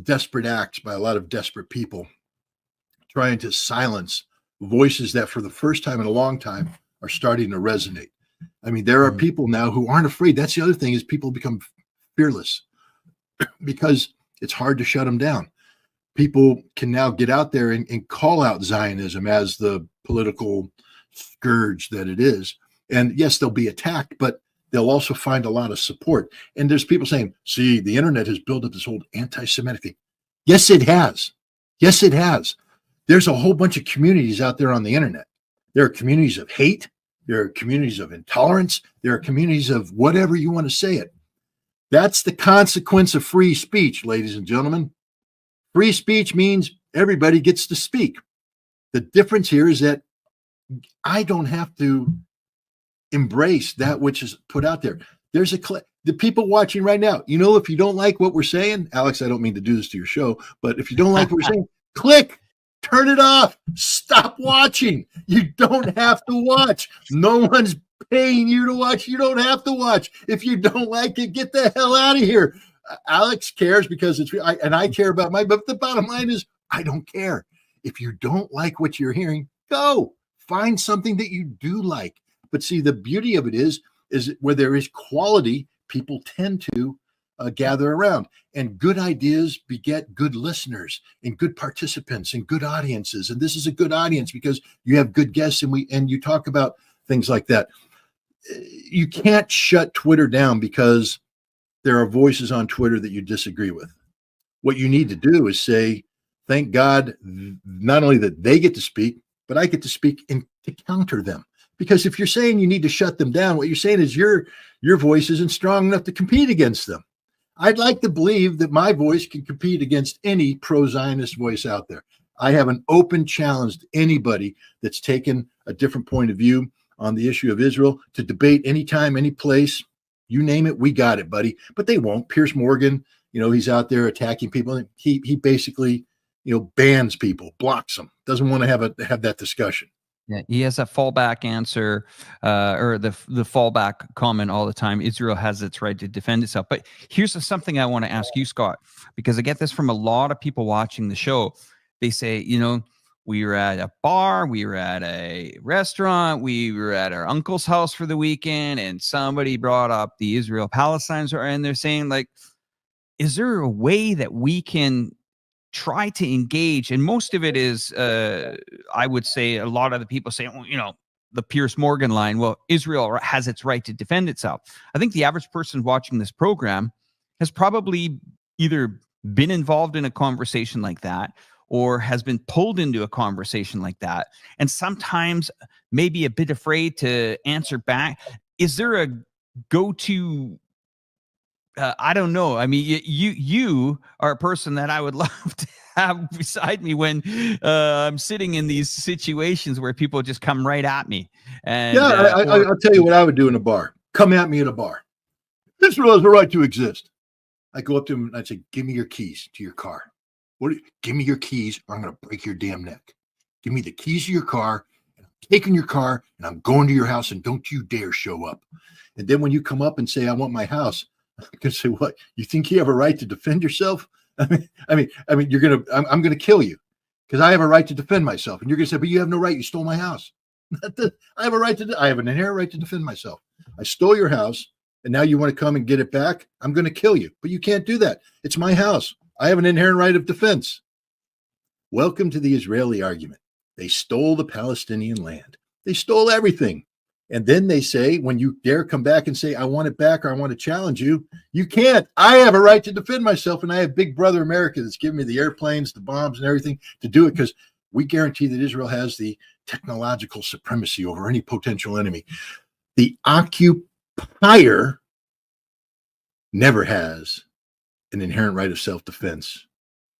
Speaker 1: desperate acts by a lot of desperate people trying to silence voices that, for the first time in a long time, are starting to resonate. There are people now who aren't afraid. That's the other thing, is people become fearless because it's hard to shut them down. People can now get out there and call out Zionism as the political scourge that it is. And yes, they'll be attacked, but they'll also find a lot of support. And there's people saying, see, the internet has built up this whole anti-Semitic thing. Yes, it has. Yes, it has. There's a whole bunch of communities out there on the internet. There are communities of hate. There are communities of intolerance. There are communities of whatever you want to say it. That's the consequence of free speech, ladies and gentlemen. Free speech means everybody gets to speak. The difference here is that I don't have to embrace that which is put out there. There's the people watching right now, if you don't like what we're saying, Alex, I don't mean to do this to your show, but if you don't like what we're saying, click, turn it off, stop watching. You don't have to watch. No one's paying you to watch. You don't have to watch. If you don't like it, get the hell out of here. Alex cares because I care about but the bottom line is I don't care. If you don't like what you're hearing, go find something that you do like. But see, the beauty of it is where there is quality, people tend to gather around, and good ideas beget good listeners and good participants and good audiences. And this is a good audience because you have good guests and you talk about things like that. You can't shut Twitter down because there are voices on Twitter that you disagree with. What you need to do is say, thank God, not only that they get to speak, but I get to speak and to counter them. Because if you're saying you need to shut them down, what you're saying is your voice isn't strong enough to compete against them. I'd like to believe that my voice can compete against any pro-Zionist voice out there. I have an open challenge to anybody that's taken a different point of view on the issue of Israel to debate anytime, any place. You name it, we got it, buddy. But they won't. Piers Morgan, he's out there attacking people. He basically, bans people, blocks them, doesn't want to have that discussion.
Speaker 6: Yeah, he has a fallback answer or the fallback comment all the time. Israel has its right to defend itself. But here's something I want to ask you, Scott, because I get this from a lot of people watching the show. They say, we were at a bar, we were at a restaurant, we were at our uncle's house for the weekend, and somebody brought up the Israel-Palestine, and they're saying, like, is there a way that we can try to engage? And most of it is, I would say, a lot of the people say, the Piers Morgan line, well, Israel has its right to defend itself. I think the average person watching this program has probably either been involved in a conversation like that or has been pulled into a conversation like that, and sometimes maybe a bit afraid to answer back. Is there a go-to? I don't know. I mean, you are a person that I would love to have beside me when I'm sitting in these situations where people just come right at me. And
Speaker 1: I'll tell you what I would do in a bar. Come at me at a bar. Israel has the right to exist. I go up to him and I say, "Give me your keys to your car." Give me your keys, or I'm going to break your damn neck. Give me the keys to your car, and I'm taking your car, and I'm going to your house, and don't you dare show up. And then when you come up and say, "I want my house," I'm going to say, "What? You think you have a right to defend yourself?" I mean, I'm going to kill you because I have a right to defend myself. And you're going to say, "But you have no right. You stole my house." I have an inherent right to defend myself. I stole your house, and now you want to come and get it back? I'm going to kill you. But you can't do that. It's my house. I have an inherent right of defense. Welcome to the Israeli argument. They stole the Palestinian land. They stole everything. And then they say, when you dare come back and say, "I want it back," or "I want to challenge you," you can't. I have a right to defend myself, and I have Big Brother America that's giving me the airplanes, the bombs, and everything to do it, because we guarantee that Israel has the technological supremacy over any potential enemy. The occupier never has an inherent right of self-defense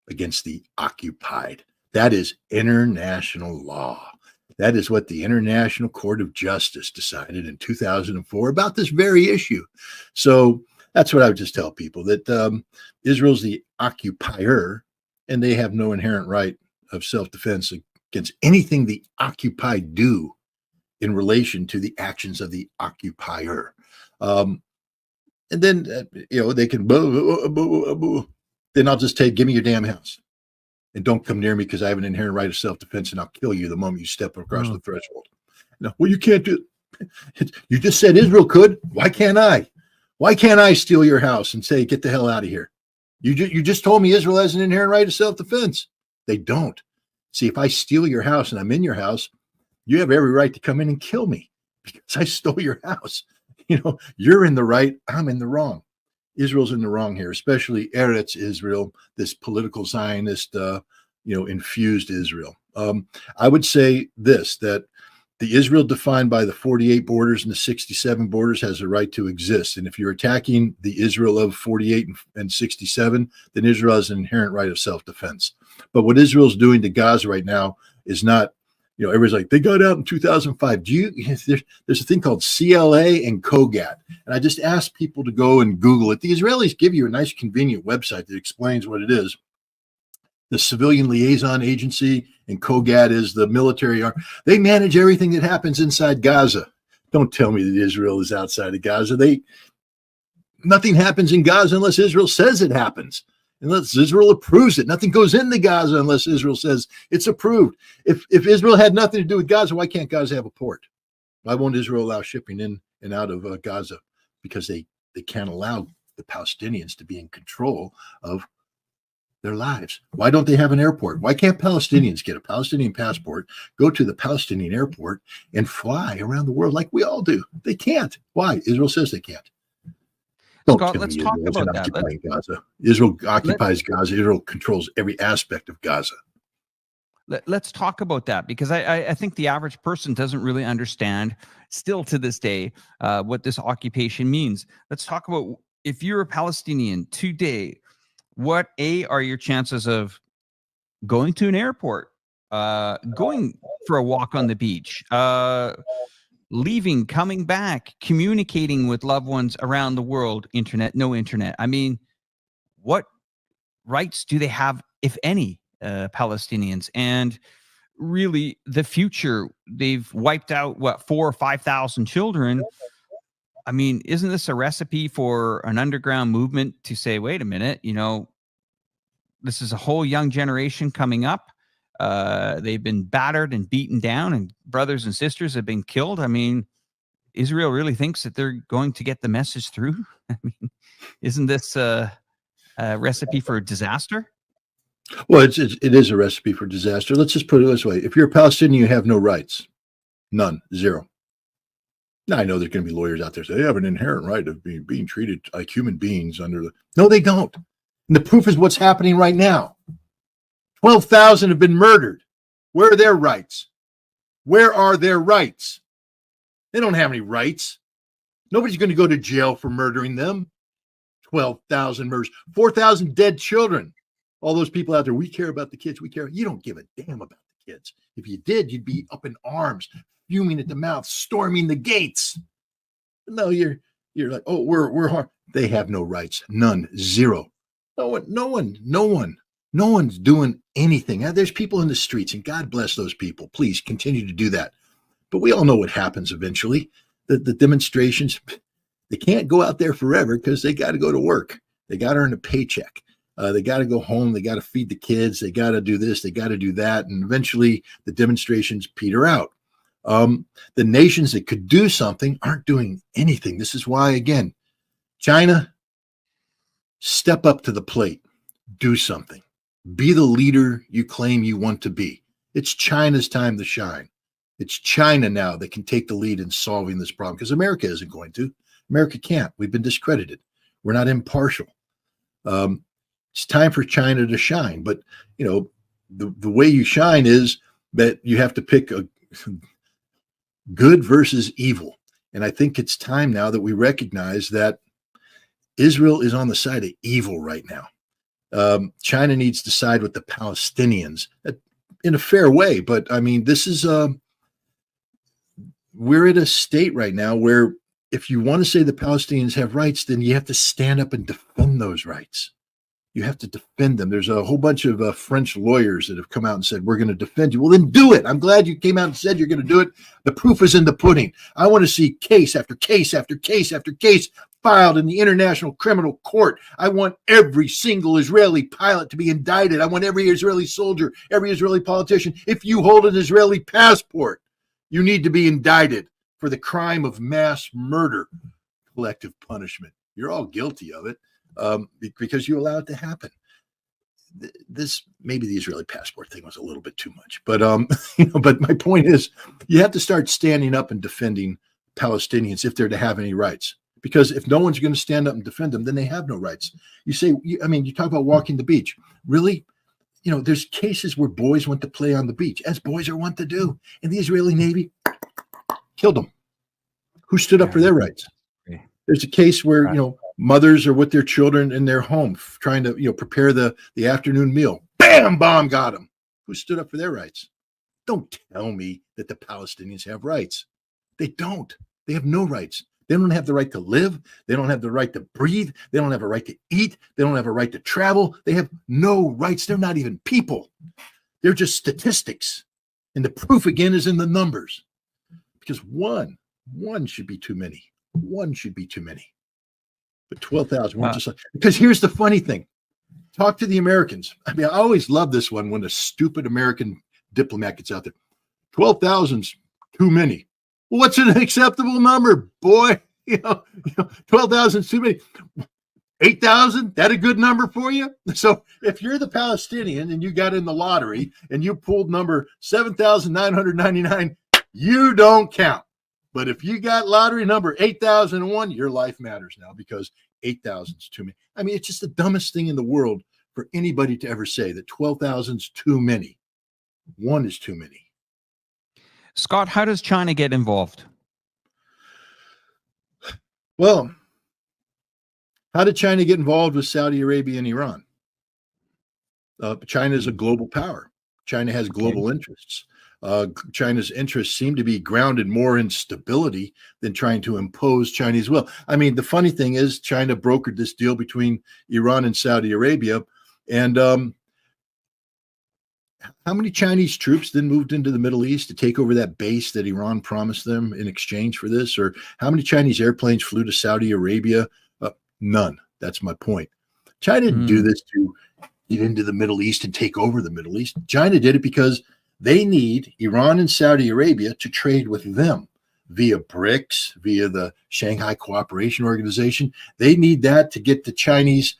Speaker 1: against the occupied. That is international law. That is what the International Court of Justice decided in 2004 about this very issue. So that's what I would just tell people, that Israel's the occupier, and they have no inherent right of self-defense against anything the occupied do in relation to the actions of the occupier. And then, they can, then I'll just give me your damn house. And don't come near me because I have an inherent right of self-defense, and I'll kill you the moment you step across the threshold. No, well, you can't do it. You just said Israel could. Why can't I? Why can't I steal your house and say, "Get the hell out of here"? You just told me Israel has an inherent right of self-defense. They don't. See, if I steal your house and I'm in your house, you have every right to come in and kill me because I stole your house. You're in the right, I'm in the wrong. Israel's in the wrong here, especially Eretz Israel, this political Zionist, infused Israel. I would say this, that the Israel defined by the 48 borders and the 67 borders has a right to exist. And if you're attacking the Israel of 48 and 67, then Israel has an inherent right of self-defense. But what Israel's doing to Gaza right now is not, everybody's like, they got out in 2005. There's a thing called CLA and COGAT. And I just asked people to go and Google it. The Israelis give you a nice, convenient website that explains what it is. The Civilian Liaison Agency, and COGAT is the military arm. They manage everything that happens inside Gaza. Don't tell me that Israel is outside of Gaza. Nothing happens in Gaza unless Israel says it happens. Unless Israel approves it. Nothing goes into Gaza unless Israel says it's approved. If Israel had nothing to do with Gaza, why can't Gaza have a port? Why won't Israel allow shipping in and out of Gaza? Because they can't allow the Palestinians to be in control of their lives. Why don't they have an airport? Why can't Palestinians get a Palestinian passport, go to the Palestinian airport, and fly around the world like we all do? They can't. Why? Israel says they can't. Don't
Speaker 6: Scott,
Speaker 1: tell
Speaker 6: let's
Speaker 1: me
Speaker 6: talk
Speaker 1: Israel's
Speaker 6: about that.
Speaker 1: occupying Gaza. Israel occupies Gaza. Israel controls every aspect of Gaza.
Speaker 6: Let's talk about that, because I think the average person doesn't really understand, still to this day, what this occupation means. Let's talk about, if you're a Palestinian today, what are your chances of going to an airport, going for a walk on the beach, leaving, coming back, communicating with loved ones around the world? Internet, no internet. I mean, what rights do they have, if any, Palestinians? And really, the future, they've wiped out, 4,000 or 5,000 children. I mean, isn't this a recipe for an underground movement to say, wait a minute, this is a whole young generation coming up. They've been battered and beaten down, and brothers and sisters have been killed. I mean, Israel really thinks that they're going to get the message through. I mean, isn't this a recipe for disaster?
Speaker 1: Well, it is a recipe for disaster. Let's just put it this way. If you're a Palestinian, you have no rights. None. Zero. Now, I know there's going to be lawyers out there say they have an inherent right of being treated like human beings under the... No, they don't. And the proof is what's happening right now. 12,000 have been murdered. Where are their rights? Where are their rights? They don't have any rights. Nobody's going to go to jail for murdering them. 12,000 murders. 4,000 dead children. All those people out there, we care about the kids. We care. You don't give a damn about the kids. If you did, you'd be up in arms, fuming at the mouth, storming the gates. No, you're like, oh, we're hard. They have no rights. None. Zero. No one's doing anything. Now, there's people in the streets, and God bless those people. Please continue to do that. But we all know what happens eventually. The demonstrations, they can't go out there forever because they got to go to work. They got to earn a paycheck. They got to go home. They got to feed the kids. They got to do this. They got to do that. And eventually the demonstrations peter out. The nations that could do something aren't doing anything. This is why, again, China, step up to the plate. Do something. Be the leader you claim you want to be. It's China's time to shine. It's China now that can take the lead in solving this problem, because America isn't going to. America can't. We've been discredited. We're not impartial. It's time for China to shine. But, the way you shine is that you have to pick a good versus evil. And I think it's time now that we recognize that Israel is on the side of evil right now. China needs to side with the Palestinians in a fair way. But I mean, this is, we're at a state right now where if you want to say the Palestinians have rights, then you have to stand up and defend those rights. You have to defend them. There's a whole bunch of French lawyers that have come out and said, we're going to defend you. Well, then do it. I'm glad you came out and said you're going to do it. The proof is in the pudding. I want to see case after case after case after case filed in the International Criminal Court. I want every single Israeli pilot to be indicted. I want every Israeli soldier, every Israeli politician. If you hold an Israeli passport, you need to be indicted for the crime of mass murder, collective punishment. You're all guilty of it. Because you allow it to happen. This, maybe the Israeli passport thing was a little bit too much, but but my point is, you have to start standing up and defending Palestinians if they're to have any rights. Because if no one's going to stand up and defend them, then they have no rights. You talk about walking the beach. Really, there's cases where boys went to play on the beach, as boys are wont to do, and the Israeli Navy killed them. Who stood up for their rights? There's a case where, mothers are with their children in their home trying to, prepare the afternoon meal. Bam, bomb got them. Who stood up for their rights? Don't tell me that the Palestinians have rights. They don't. They have no rights. They don't have the right to live. They don't have the right to breathe. They don't have a right to eat. They don't have a right to travel. They have no rights. They're not even people. They're just statistics. And the proof, again, is in the numbers. Because one should be too many. One should be too many. But 12,000, because here's the funny thing. Talk to the Americans. I mean, I always love this one when a stupid American diplomat gets out there. 12,000's too many. Well, what's an acceptable number, boy? 12,000's too many. 8,000, that a good number for you? So if you're the Palestinian and you got in the lottery and you pulled number 7,999, you don't count. But if you got lottery number 8,001, your life matters now because 8,000 is too many. I mean, it's just the dumbest thing in the world for anybody to ever say that 12,000 is too many. One is too many.
Speaker 6: Scott, how does China get involved?
Speaker 1: Well, how did China get involved with Saudi Arabia and Iran? China is a global power. China has global interests. China's interests seem to be grounded more in stability than trying to impose Chinese will. I mean, the funny thing is China brokered this deal between Iran and Saudi Arabia. And how many Chinese troops then moved into the Middle East to take over that base that Iran promised them in exchange for this? Or how many Chinese airplanes flew to Saudi Arabia? None. That's my point. China didn't do this to get into the Middle East and take over the Middle East. China did it because they need Iran and Saudi Arabia to trade with them via BRICS, via the Shanghai Cooperation Organization. They need that to get the Chinese,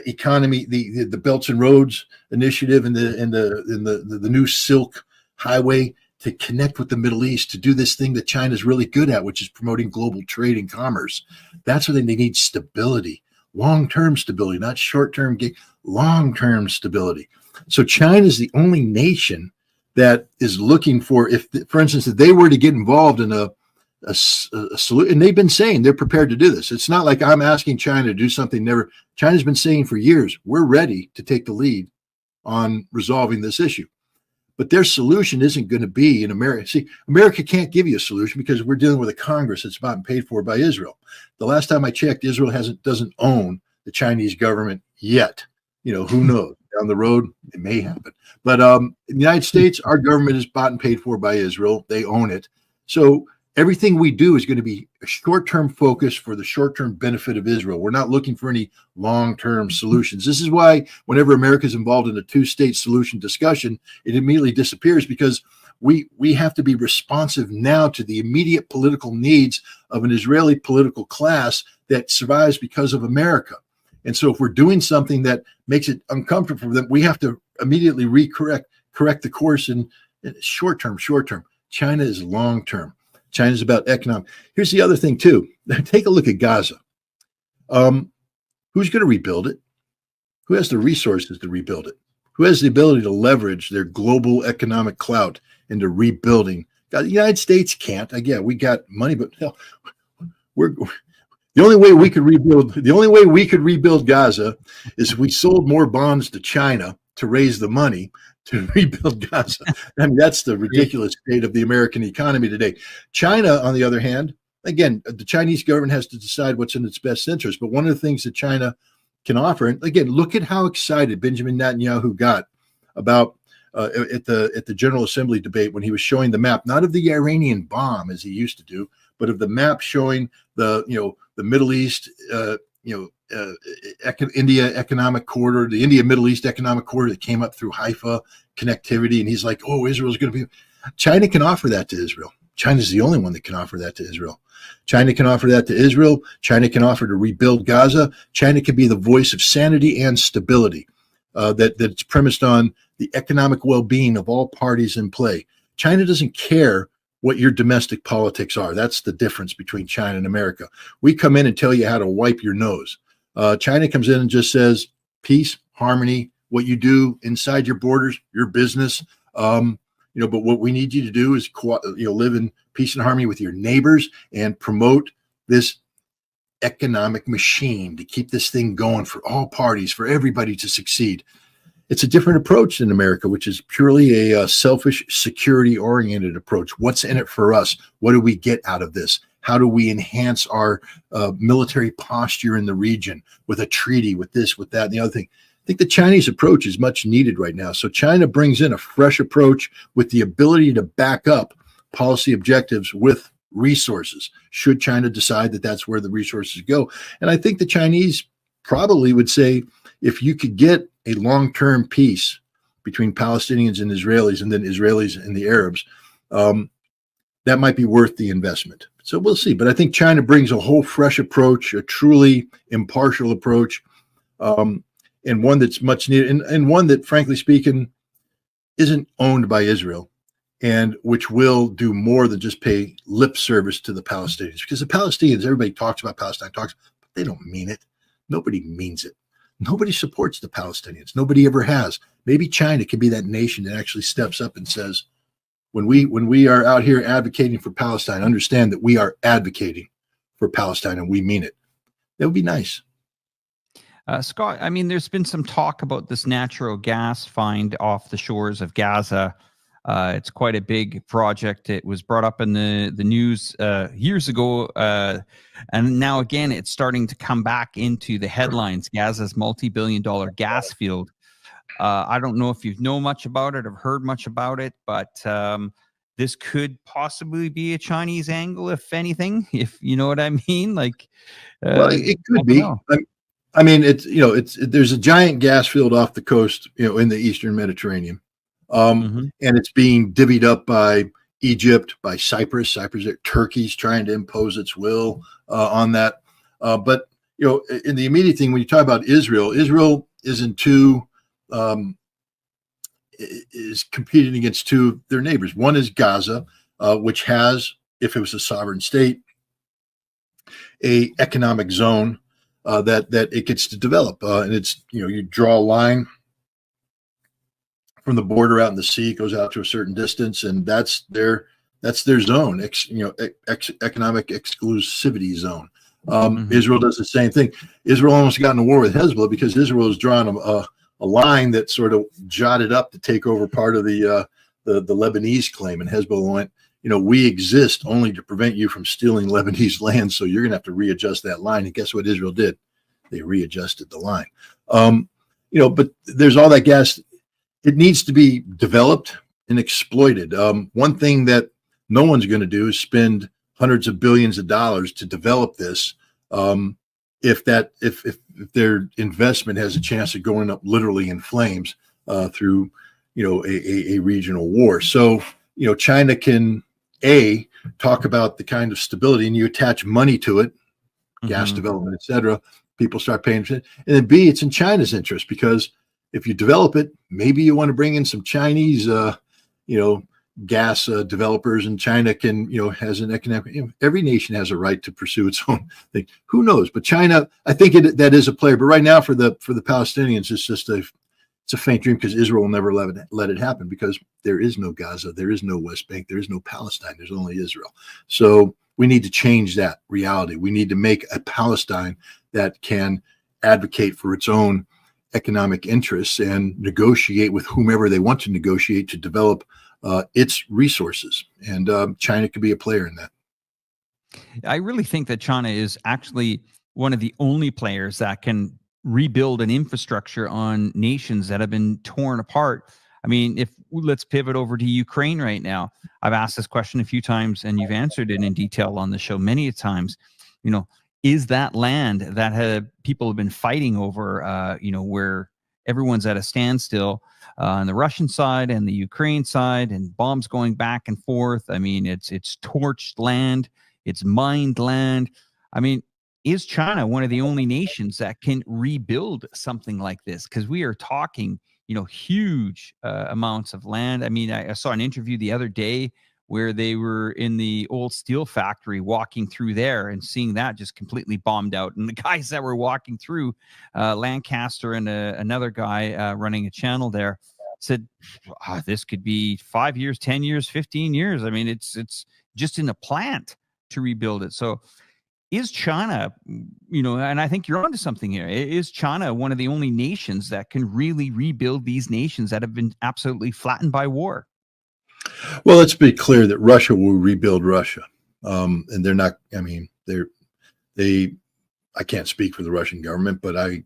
Speaker 1: economy, the Belts and Roads Initiative and the new Silk Highway to connect with the Middle East, to do this thing that China's really good at, which is promoting global trade and commerce. That's what they need: stability, long-term stability, not short-term, long-term stability. So China is the only nation that is looking for, for instance, if they were to get involved in a solution, and they've been saying they're prepared to do this. It's not like I'm asking China to do something China's been saying for years, we're ready to take the lead on resolving this issue. But their solution isn't going to be in America. See, America can't give you a solution because we're dealing with a Congress that's bought and paid for by Israel. The last time I checked, Israel doesn't own the Chinese government yet. Who knows? Down the road, it may happen. But in the United States, our government is bought and paid for by Israel. They own it. So everything we do is going to be a short-term focus for the short-term benefit of Israel. We're not looking for any long-term solutions. This is why whenever America is involved in a two-state solution discussion, it immediately disappears, because we have to be responsive now to the immediate political needs of an Israeli political class that survives because of America. And so if we're doing something that makes it uncomfortable for them, we have to immediately correct the course in short-term. China is long-term. China's about economic. Here's the other thing too. Take a look at Gaza. Who's going to rebuild it? Who has the resources to rebuild it? Who has the ability to leverage their global economic clout into rebuilding? The United States can't. Again, we got money, but hell, the only way we could rebuild Gaza is if we sold more bonds to China to raise the money to rebuild Gaza. I mean, that's the ridiculous state of the American economy today. China, on the other hand, again, the Chinese government has to decide what's in its best interest. But one of the things that China can offer, and again, look at how excited Benjamin Netanyahu got about at the General Assembly debate when he was showing the map, not of the Iranian bomb as he used to do, but of the map showing the Middle East, India economic corridor, the India Middle East economic corridor that came up through Haifa connectivity. And he's like, oh, Israel's going to be. China can offer that to Israel. China's the only one that can offer that to Israel. China can offer that to Israel. China can offer to rebuild Gaza. China can be the voice of sanity and stability that's premised on the economic well-being of all parties in play. China doesn't care what your domestic politics are. That's the difference between China and America. We come in and tell you how to wipe your nose. China comes in and just says, peace, harmony, what you do inside your borders, your business. but what we need you to do is live in peace and harmony with your neighbors and promote this economic machine to keep this thing going for all parties, for everybody to succeed. It's a different approach in America, which is purely a selfish, security-oriented approach. What's in it for us? What do we get out of this? How do we enhance our military posture in the region with a treaty, with this, with that, and the other thing? I think the Chinese approach is much needed right now. So China brings in a fresh approach with the ability to back up policy objectives with resources, should China decide that that's where the resources go. And I think the Chinese probably would say, if you could get a long-term peace between Palestinians and Israelis, and then Israelis and the Arabs, that might be worth the investment. So we'll see. But I think China brings a whole fresh approach, a truly impartial approach, and one that's much needed, and one that, frankly speaking, isn't owned by Israel, and which will do more than just pay lip service to the Palestinians. Because the Palestinians, everybody talks about Palestine, but they don't mean it. Nobody means it. Nobody supports the Palestinians. Nobody ever has. Maybe China can be that nation that actually steps up and says, when we are out here advocating for Palestine, understand that we are advocating for Palestine and we mean it. That would be nice.
Speaker 6: Scott, I mean, there's been some talk about this natural gas find off the shores of Gaza. It's quite a big project. It was brought up in the news years ago, and now again it's starting to come back into the headlines. Gaza's multi-billion-dollar gas field. I don't know if you know much about it or heard much about it, but this could possibly be a Chinese angle, if anything, if you know what I mean. Like,
Speaker 1: well, it could be. I mean, there's a giant gas field off the coast, in the Eastern Mediterranean. And it's being divvied up by Egypt, by Cyprus. Turkey's trying to impose its will on that. But in the immediate thing, when you talk about Israel is is competing against two of their neighbors. One is Gaza, which has, if it was a sovereign state, a economic zone that it gets to develop. And it's you draw a line from the border out in the sea, it goes out to a certain distance, and that's their zone, economic exclusivity zone. Israel does the same thing. Israel almost got in a war with Hezbollah because Israel has drawn a line that sort of jotted up to take over part of the Lebanese claim, and Hezbollah went, we exist only to prevent you from stealing Lebanese land, so you're going to have to readjust that line. And guess what Israel did? They readjusted the line. But there's all that gas. It needs to be developed and exploited. One thing that no one's going to do is spend hundreds of billions of dollars to develop this. If their investment has a chance of going up literally in flames through a regional war. So China can talk about the kind of stability, and you attach money to it, gas development, etc. People start paying attention, and then B, it's in China's interest, because if you develop it, maybe you want to bring in some Chinese, gas developers, and China can, has an economic. Every nation has a right to pursue its own thing. Who knows? But China, I think that is a player. But right now, for the Palestinians, it's just it's a faint dream, because Israel will never let it happen, because there is no Gaza, there is no West Bank, there is no Palestine. There's only Israel. So we need to change that reality. We need to make a Palestine that can advocate for its own economic interests and negotiate with whomever they want to negotiate to develop its resources. And China could be a player in that.
Speaker 6: I really think that China is actually one of the only players that can rebuild an infrastructure on nations that have been torn apart. I mean, let's pivot over to Ukraine right now. I've asked this question a few times, and you've answered it in detail on the show many times. Is that land that people have been fighting over, where everyone's at a standstill on the Russian side and the Ukraine side, and bombs going back and forth? I mean, it's torched land, it's mined land. I mean, is China one of the only nations that can rebuild something like this? Because we are talking, huge amounts of land. I mean, I saw an interview the other day where they were in the old steel factory, walking through there and seeing that just completely bombed out. And the guys that were walking through, Lancaster and another guy running a channel there, said, this could be 5 years, 10 years, 15 years. I mean, it's just in a plant to rebuild it. So is China, and I think you're onto something here. Is China one of the only nations that can really rebuild these nations that have been absolutely flattened by war?
Speaker 1: Well, let's be clear that Russia will rebuild Russia. And they're not, I mean, I can't speak for the Russian government, but I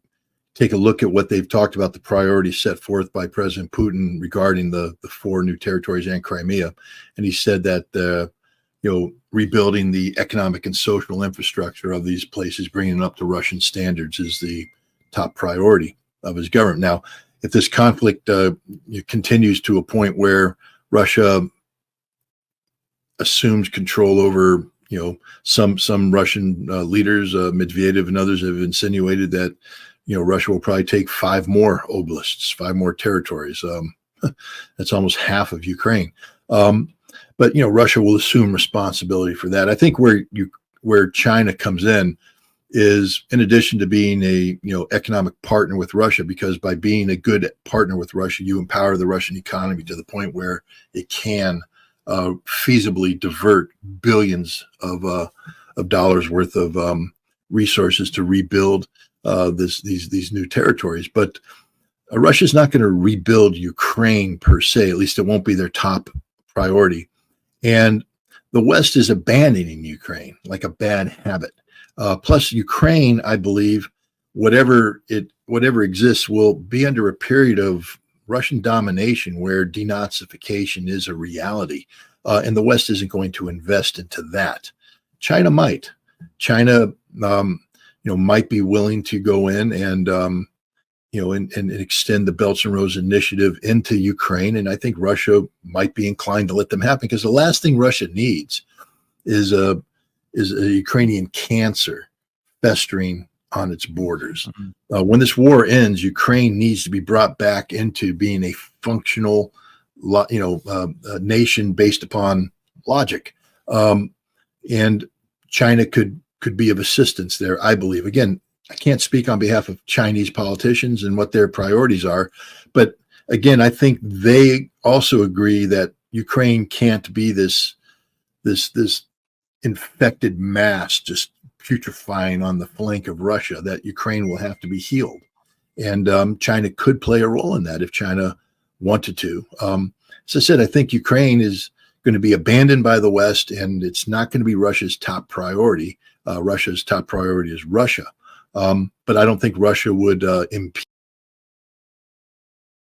Speaker 1: take a look at what they've talked about, the priorities set forth by President Putin regarding the 4 new territories and Crimea. And he said that, rebuilding the economic and social infrastructure of these places, bringing it up to Russian standards is the top priority of his government. Now, if this conflict continues to a point where Russia assumes control over, some Russian leaders, Medvedev and others have insinuated that, Russia will probably take 5 more oblasts, 5 more territories. That's almost half of Ukraine. But Russia will assume responsibility for that. I think where China comes in is, in addition to being a economic partner with Russia, because by being a good partner with Russia, you empower the Russian economy to the point where it can feasibly divert billions of dollars worth of resources to rebuild these new territories. But Russia's not going to rebuild Ukraine per se. At least it won't be their top priority. And the West is abandoning Ukraine like a bad habit. Plus, Ukraine, I believe, whatever exists, will be under a period of Russian domination where denazification is a reality, and the West isn't going to invest into that. China might. China, might be willing to go in and and extend the Belts and Roads Initiative into Ukraine, and I think Russia might be inclined to let them happen, because the last thing Russia needs is a Ukrainian cancer festering on its borders. Mm-hmm. When this war ends, Ukraine needs to be brought back into being a functional, nation based upon logic, and China could be of assistance there, I believe. Again, I can't speak on behalf of Chinese politicians and what their priorities are, but again, I think they also agree that Ukraine can't be this infected mass just putrefying on the flank of Russia, that Ukraine will have to be healed. And China could play a role in that if China wanted to. As I said, I think Ukraine is going to be abandoned by the West, and it's not going to be Russia's top priority. Russia's top priority is Russia. But I don't think Russia would impede